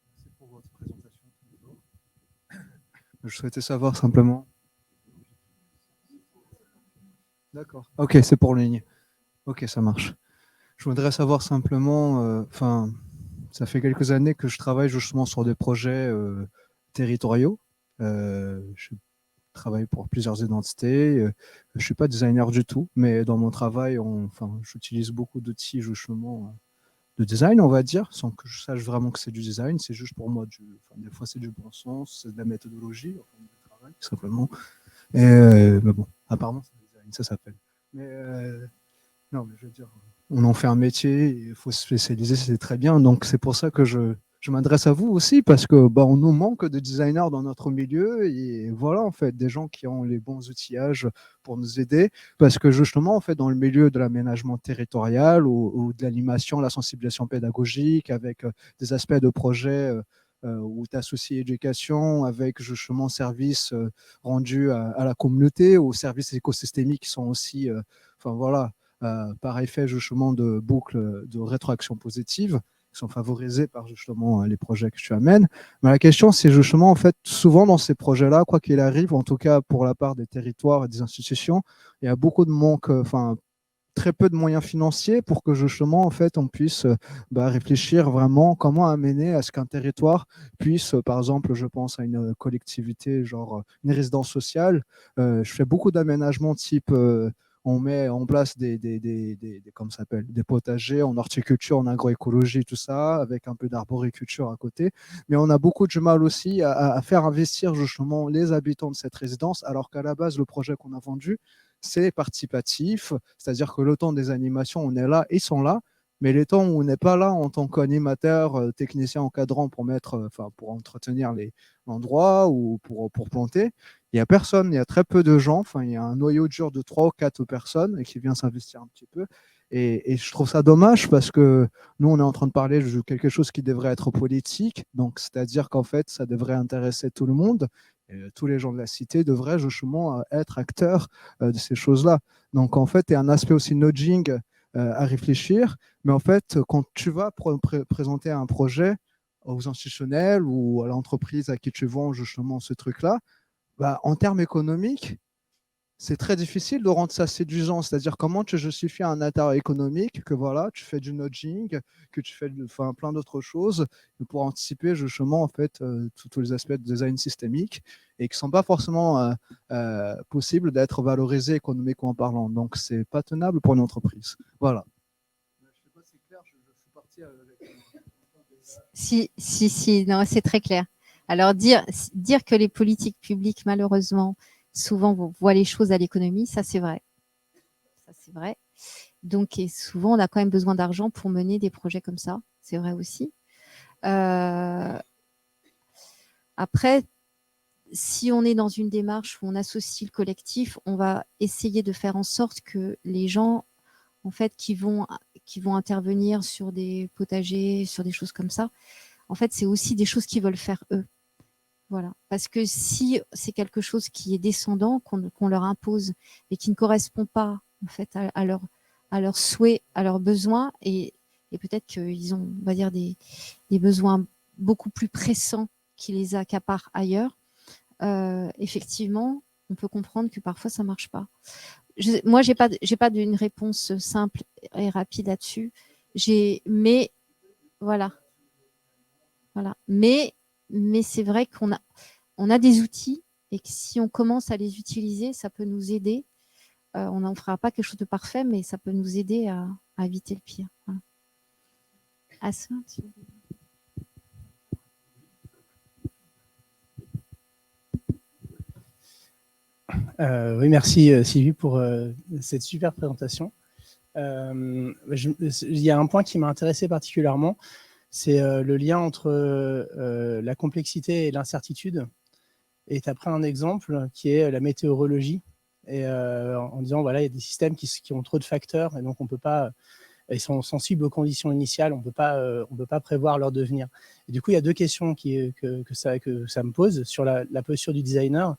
Merci pour votre présentation. Je souhaitais savoir simplement. D'accord. Ok, c'est pour ligne. Ok, ça marche. Je voudrais savoir simplement, ça fait quelques années que je travaille justement sur des projets territoriaux. Je travaille pour plusieurs identités. Je ne suis pas designer du tout, mais dans mon travail, j'utilise beaucoup d'outils justement de design, on va dire, sans que je sache vraiment que c'est du design. C'est juste pour moi, des fois c'est du bon sens, c'est de la méthodologie, du travail, tout simplement. Mais bon, apparemment c'est du design, ça s'appelle. Mais non, mais je veux dire, on en fait un métier, il faut se spécialiser, c'est très bien. Donc c'est pour ça que je m'adresse à vous aussi, parce que on nous manque de designers dans notre milieu, et voilà, en fait, des gens qui ont les bons outillages pour nous aider, parce que justement, en fait, dans le milieu de l'aménagement territorial ou de l'animation, la sensibilisation pédagogique, avec des aspects de projet où tu associes éducation avec justement services rendus à la communauté, ou services écosystémiques qui sont aussi, par effet justement de boucles de rétroaction positive, qui sont favorisés par justement les projets que tu amènes. Mais la question, c'est justement, en fait, souvent dans ces projets-là, quoi qu'il arrive, en tout cas pour la part des territoires et des institutions, il y a beaucoup de manque, très peu de moyens financiers pour que justement, en fait, on puisse réfléchir vraiment comment amener à ce qu'un territoire puisse, par exemple, je pense à une collectivité, genre une résidence sociale. Je fais beaucoup d'aménagements type on met en place des potagers en horticulture, en agroécologie, tout ça, avec un peu d'arboriculture à côté. Mais on a beaucoup de mal aussi à faire investir justement les habitants de cette résidence, alors qu'à la base, le projet qu'on a vendu, c'est participatif, c'est-à-dire que le temps des animations, on est là, ils sont là, mais les temps où on n'est pas là en tant qu'animateur, technicien encadrant pour entretenir l'endroit ou pour planter, il n'y a personne, il y a très peu de gens, il y a un noyau dur de 3 ou 4 personnes qui vient s'investir un petit peu. Et je trouve ça dommage parce que nous, on est en train de parler de quelque chose qui devrait être politique, donc c'est-à-dire qu'en fait, ça devrait intéresser tout le monde. Et tous les gens de la cité devraient justement être acteurs de ces choses-là. Donc en fait, il y a un aspect aussi nudging à réfléchir, mais en fait, quand tu vas présenter un projet aux institutionnels ou à l'entreprise à qui tu vends justement ce truc-là, en termes économiques, c'est très difficile de rendre ça séduisant. C'est-à-dire comment tu justifies un intérêt économique que voilà, tu fais du nudging, que tu fais plein d'autres choses pour anticiper justement en fait tous les aspects de design systémique et qui ne sont pas forcément possibles d'être valorisés économiquement parlant. Donc c'est pas tenable pour une entreprise. Voilà. Je ne sais pas si c'est clair, je suis parti avec... Si, non, c'est très clair. Alors dire que les politiques publiques, malheureusement, souvent voient les choses à l'économie, ça c'est vrai. Ça c'est vrai. Donc, et souvent, on a quand même besoin d'argent pour mener des projets comme ça. C'est vrai aussi. Après, si on est dans une démarche où on associe le collectif, on va essayer de faire en sorte que les gens en fait, qui vont intervenir sur des potagers, sur des choses comme ça, en fait, c'est aussi des choses qu'ils veulent faire eux. Voilà. Parce que si c'est quelque chose qui est descendant, qu'on leur impose et qui ne correspond pas en fait à leurs souhaits, à leurs besoins, et peut-être qu'ils ont, on va dire, des besoins beaucoup plus pressants qui les accaparent ailleurs, effectivement, on peut comprendre que parfois ça marche pas. Moi, j'ai pas d'une réponse simple et rapide là-dessus. Mais voilà. Mais c'est vrai qu'on a des outils et que si on commence à les utiliser, ça peut nous aider. On n'en fera pas quelque chose de parfait, mais ça peut nous aider à éviter le pire. Voilà. Asma, oui, merci Sylvie pour cette super présentation. Il y a un point qui m'a intéressé particulièrement, c'est le lien entre la complexité et l'incertitude. Et tu as pris un exemple qui est la météorologie, et en disant voilà, il y a des systèmes qui ont trop de facteurs, et donc on peut pas, ils sont sensibles aux conditions initiales, on peut pas prévoir leur devenir. Et du coup, il y a deux questions que ça me pose sur la posture du designer.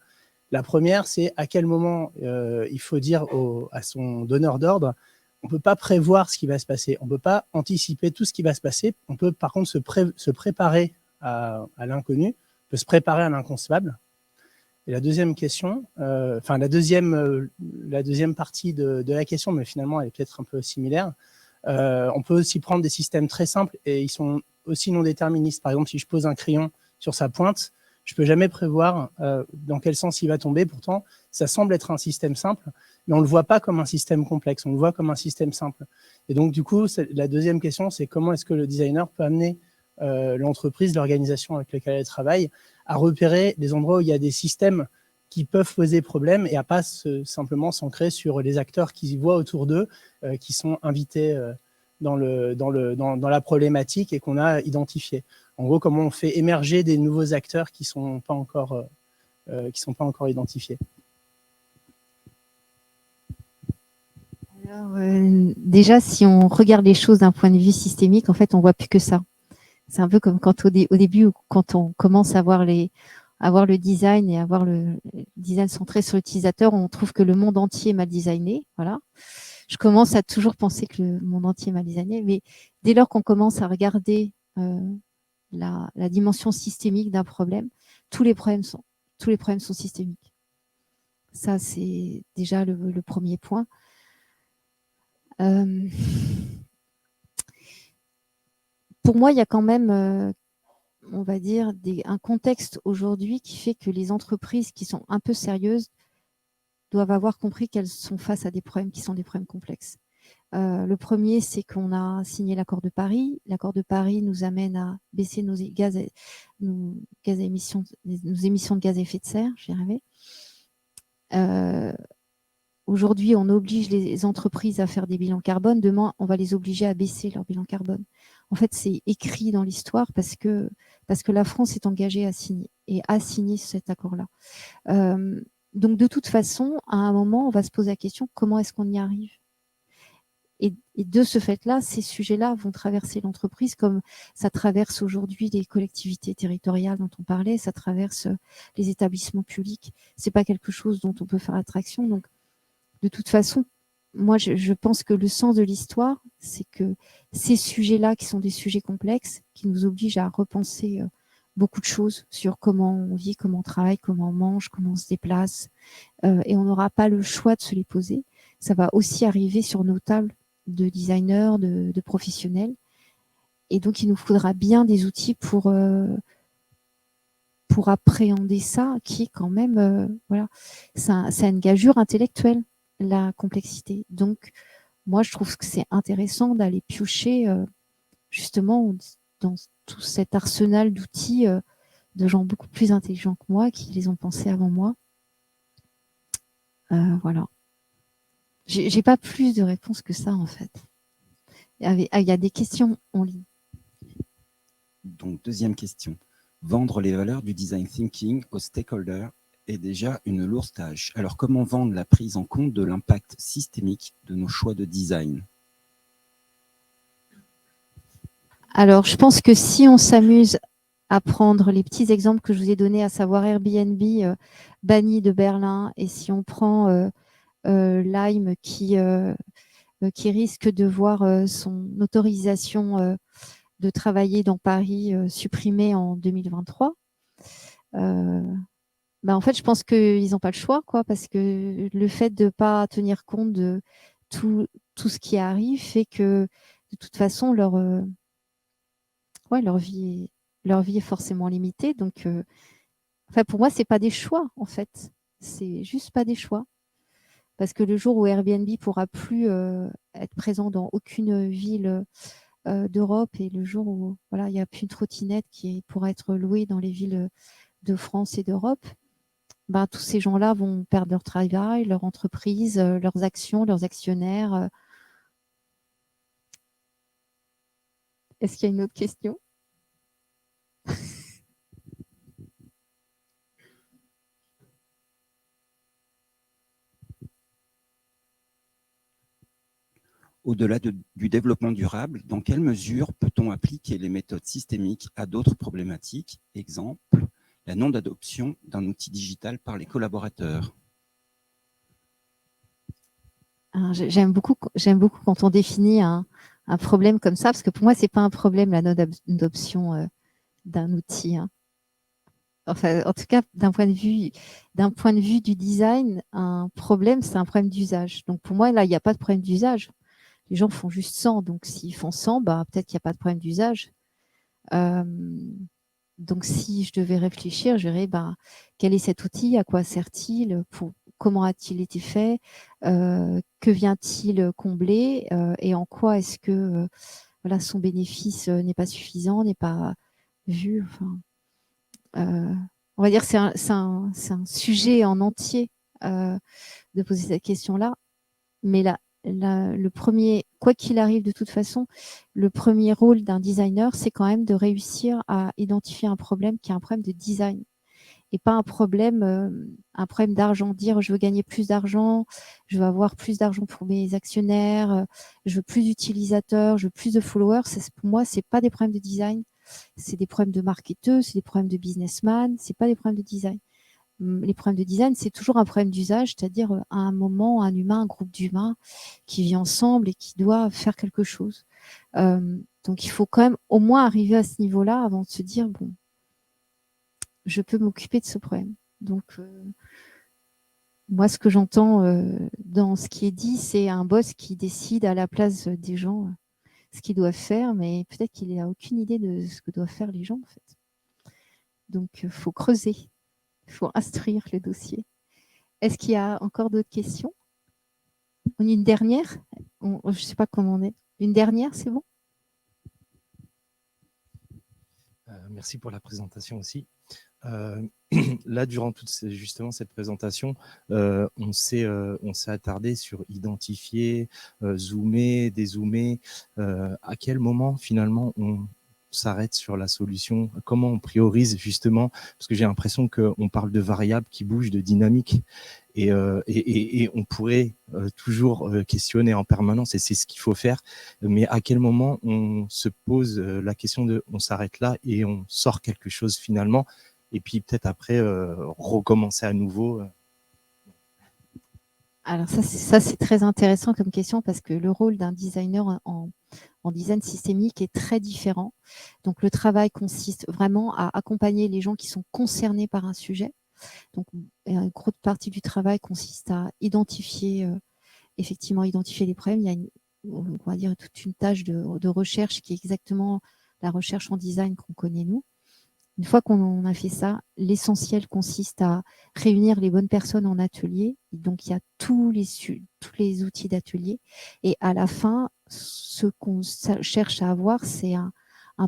La première, c'est à quel moment il faut dire à son donneur d'ordre, on ne peut pas prévoir ce qui va se passer, on ne peut pas anticiper tout ce qui va se passer, on peut par contre se préparer à l'inconnu, on peut se préparer à l'inconcevable. Et la deuxième question, la deuxième partie de la question, mais finalement elle est peut-être un peu similaire, on peut aussi prendre des systèmes très simples et ils sont aussi non déterministes. Par exemple, si je pose un crayon sur sa pointe, je ne peux jamais prévoir dans quel sens il va tomber. Pourtant, ça semble être un système simple, mais on ne le voit pas comme un système complexe, on le voit comme un système simple. Et donc, du coup, la deuxième question, c'est comment est-ce que le designer peut amener l'entreprise, l'organisation avec laquelle elle travaille, à repérer les endroits où il y a des systèmes qui peuvent poser problème et à pas simplement s'ancrer sur les acteurs qui y voient autour d'eux, qui sont invités dans la problématique et qu'on a identifié. En gros, comment on fait émerger des nouveaux acteurs qui sont pas encore identifiés. Alors, déjà, si on regarde les choses d'un point de vue systémique, en fait, on voit plus que ça. C'est un peu comme quand au début, quand on commence à voir le design et avoir le design centré sur l'utilisateur, on trouve que le monde entier est mal designé. Voilà. Je commence à toujours penser que le monde entier est mal designé, mais dès lors qu'on commence à regarder la dimension systémique d'un problème, tous les problèmes sont systémiques. Ça, c'est déjà le premier point. Pour moi, il y a quand même, on va dire, un contexte aujourd'hui qui fait que les entreprises qui sont un peu sérieuses doivent avoir compris qu'elles sont face à des problèmes qui sont des problèmes complexes. Le premier, c'est qu'on a signé l'accord de Paris. L'accord de Paris nous amène à baisser nos émissions de gaz à effet de serre, j'y arrivais. Aujourd'hui, on oblige les entreprises à faire des bilans carbone. Demain, on va les obliger à baisser leur bilan carbone. En fait, c'est écrit dans l'histoire parce que la France est engagée à signer cet accord-là. Donc, de toute façon, à un moment, on va se poser la question, comment est-ce qu'on y arrive ? Et de ce fait-là, ces sujets-là vont traverser l'entreprise comme ça traverse aujourd'hui les collectivités territoriales dont on parlait, ça traverse les établissements publics. C'est pas quelque chose dont on peut faire abstraction. Donc, de toute façon, moi, je pense que le sens de l'histoire, c'est que ces sujets-là, qui sont des sujets complexes, qui nous obligent à repenser beaucoup de choses sur comment on vit, comment on travaille, comment on mange, comment on se déplace, et on n'aura pas le choix de se les poser. Ça va aussi arriver sur nos tables de designers, de professionnels. Et donc, il nous faudra bien des outils pour appréhender ça, qui est quand même, voilà, c'est une gageure intellectuelle, la complexité. Donc, moi, je trouve que c'est intéressant d'aller piocher justement dans tout cet arsenal d'outils de gens beaucoup plus intelligents que moi, qui les ont pensés avant moi. Voilà. J'ai pas plus de réponses que ça, en fait. Il y a des questions en ligne. Donc, deuxième question. Vendre les valeurs du design thinking aux stakeholders est déjà une lourde tâche. Alors, comment vendre la prise en compte de l'impact systémique de nos choix de design ? Alors, je pense que si on s'amuse à prendre les petits exemples que je vous ai donnés, à savoir Airbnb banni de Berlin, et si on prend Lime qui risque de voir son autorisation de travailler dans Paris supprimée en 2023, en fait, je pense qu'ils n'ont pas le choix, quoi, parce que le fait de ne pas tenir compte de tout ce qui arrive fait que, de toute façon, leur vie est forcément limitée. Donc, pour moi, c'est pas des choix, en fait. C'est juste pas des choix. Parce que le jour où Airbnb pourra plus être présent dans aucune ville d'Europe, et le jour où il n'y a plus une trottinette qui pourra être louée dans les villes de France et d'Europe, tous ces gens-là vont perdre leur travail, leur entreprise, leurs actions, leurs actionnaires. Est-ce qu'il y a une autre question? Au-delà du développement durable, dans quelle mesure peut-on appliquer les méthodes systémiques à d'autres problématiques? Exemple, la non-adoption d'un outil digital par les collaborateurs. J'aime beaucoup quand on définit un problème comme ça, parce que pour moi, ce n'est pas un problème, la non-adoption d'un outil. Enfin, en tout cas, d'un point de vue du design, un problème, c'est un problème d'usage. Donc, pour moi, là, il n'y a pas de problème d'usage. Les gens font juste 100. Donc, s'ils font 100, peut-être qu'il n'y a pas de problème d'usage. Donc, si je devais réfléchir, je dirais, quel est cet outil? À quoi sert-il? Comment a-t-il été fait? Que vient-il combler? Et en quoi est-ce que son bénéfice n'est pas suffisant, n'est pas vu? On va dire que c'est un sujet en entier de poser cette question-là. Mais le premier, quoi qu'il arrive de toute façon, le premier rôle d'un designer, c'est quand même de réussir à identifier un problème qui est un problème de design et pas un problème d'argent. Dire je veux gagner plus d'argent, je veux avoir plus d'argent pour mes actionnaires, je veux plus d'utilisateurs, je veux plus de followers. Pour moi, c'est pas des problèmes de design, c'est des problèmes de marketeurs, c'est des problèmes de businessman, c'est pas des problèmes de design. Les problèmes de design, c'est toujours un problème d'usage, c'est-à-dire à un moment, un humain, un groupe d'humains qui vit ensemble et qui doit faire quelque chose. Donc, il faut quand même au moins arriver à ce niveau-là avant de se dire, bon, je peux m'occuper de ce problème. Donc, moi, ce que j'entends dans ce qui est dit, c'est un boss qui décide à la place des gens ce qu'ils doivent faire, mais peut-être qu'il n'a aucune idée de ce que doivent faire les gens, en fait. Donc, il faut creuser. Il faut instruire le dossier. Est-ce qu'il y a encore d'autres questions? Une dernière? Je ne sais pas comment on est. Une dernière, c'est bon? Merci pour la présentation aussi. Là, durant justement cette présentation, on s'est attardé sur identifier, zoomer, dézoomer. À quel moment, finalement, on s'arrête sur la solution? Comment on priorise justement? Parce que j'ai l'impression qu'on parle de variables qui bougent, de dynamique, et on pourrait toujours questionner en permanence, et c'est ce qu'il faut faire. Mais à quel moment on se pose la question de on s'arrête là et on sort quelque chose finalement, et puis peut-être après recommencer à nouveau? Alors ça c'est très intéressant comme question, parce que le rôle d'un designer en design systémique est très différent. Donc le travail consiste vraiment à accompagner les gens qui sont concernés par un sujet. Donc une grosse partie du travail consiste à identifier, effectivement identifier les problèmes. Il y a on va dire toute une tâche de recherche qui est exactement la recherche en design qu'on connaît nous. Une fois qu'on a fait ça, l'essentiel consiste à réunir les bonnes personnes en atelier. Donc, il y a tous les outils d'atelier. Et à la fin, ce qu'on cherche à avoir, c'est un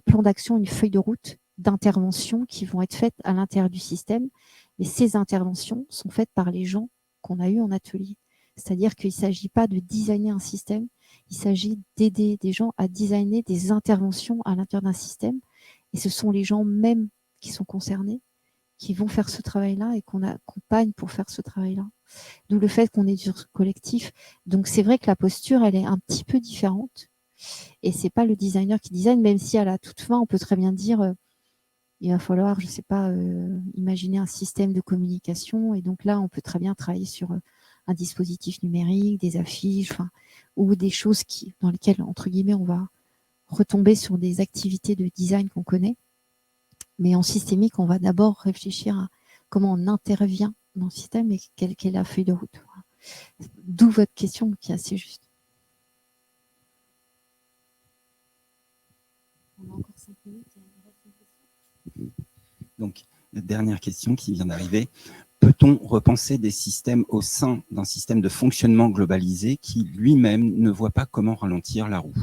plan d'action, une feuille de route d'intervention qui vont être faites à l'intérieur du système. Mais ces interventions sont faites par les gens qu'on a eus en atelier. C'est-à-dire qu'il ne s'agit pas de designer un système, il s'agit d'aider des gens à designer des interventions à l'intérieur d'un système. Et ce sont les gens même qui sont concernés, qui vont faire ce travail-là et qu'on accompagne pour faire ce travail-là. D'où le fait qu'on est sur ce collectif. Donc, c'est vrai que la posture, elle est un petit peu différente. Et c'est pas le designer qui design, même si à la toute fin, on peut très bien dire il va falloir, je sais pas, imaginer un système de communication. Et donc là, on peut très bien travailler sur un dispositif numérique, des affiches, ou des choses dans lesquelles, entre guillemets, on va retomber sur des activités de design qu'on connaît. Mais en systémique, on va d'abord réfléchir à comment on intervient dans le système et quelle est la feuille de route. Voilà. D'où votre question qui est assez juste. On a encore 5 minutes. Donc, la dernière question qui vient d'arriver. Peut-on repenser des systèmes au sein d'un système de fonctionnement globalisé qui lui-même ne voit pas comment ralentir la roue?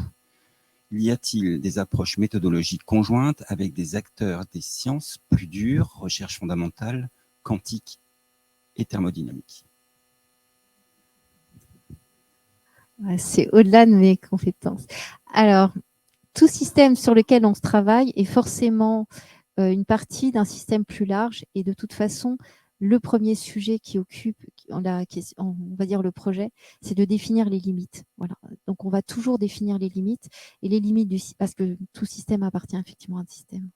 Y a-t-il des approches méthodologiques conjointes avec des acteurs des sciences plus dures, recherche fondamentale, quantique et thermodynamique? C'est au-delà de mes compétences. Alors, tout système sur lequel on se travaille est forcément une partie d'un système plus large. Et de toute façon, le premier sujet qui occupe, on va dire le projet, c'est de définir les limites. Voilà. Donc, on va toujours définir les limites et les limites parce que tout système appartient effectivement à un système.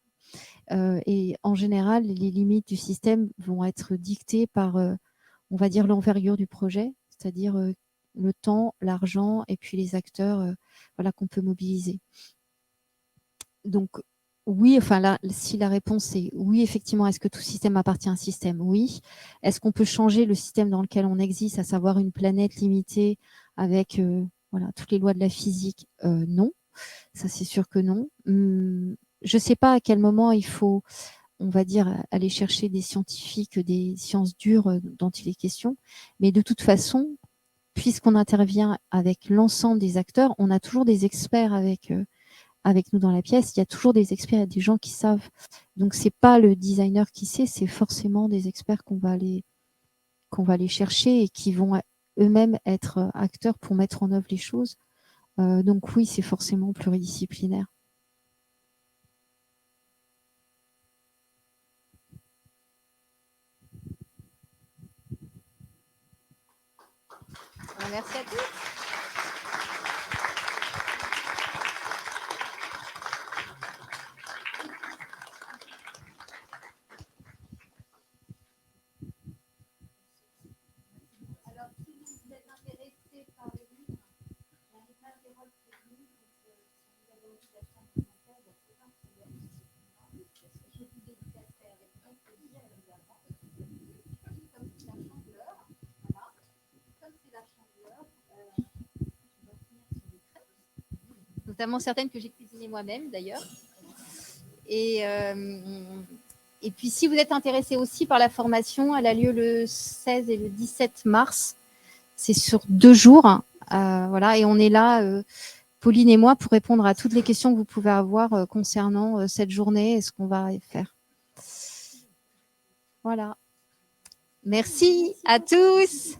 Et en général, les limites du système vont être dictées par, on va dire, l'envergure du projet, c'est-à-dire le temps, l'argent et puis les acteurs voilà, qu'on peut mobiliser. Donc, oui, enfin si la réponse est oui, effectivement, est-ce que tout système appartient à un système? Oui. Est-ce qu'on peut changer le système dans lequel on existe, à savoir une planète limitée avec voilà, toutes les lois de la physique? Non, ça c'est sûr que non. Je ne sais pas à quel moment il faut, on va dire, aller chercher des scientifiques, des sciences dures dont il est question, mais de toute façon, puisqu'on intervient avec l'ensemble des acteurs, on a toujours des experts avec nous dans la pièce, il y a toujours des experts, il y a des gens qui savent. Donc, ce n'est pas le designer qui sait, c'est forcément des experts qu'on va aller chercher et qui vont eux-mêmes être acteurs pour mettre en œuvre les choses. Donc oui, c'est forcément pluridisciplinaire. Merci à tous. Notamment certaines que j'ai cuisinées moi-même d'ailleurs. Et puis si vous êtes intéressé aussi par la formation, elle a lieu le 16 et le 17 mars. C'est sur 2 jours. Voilà, et on est là, Pauline et moi, pour répondre à toutes les questions que vous pouvez avoir concernant cette journée et ce qu'on va faire. Voilà. Merci à tous.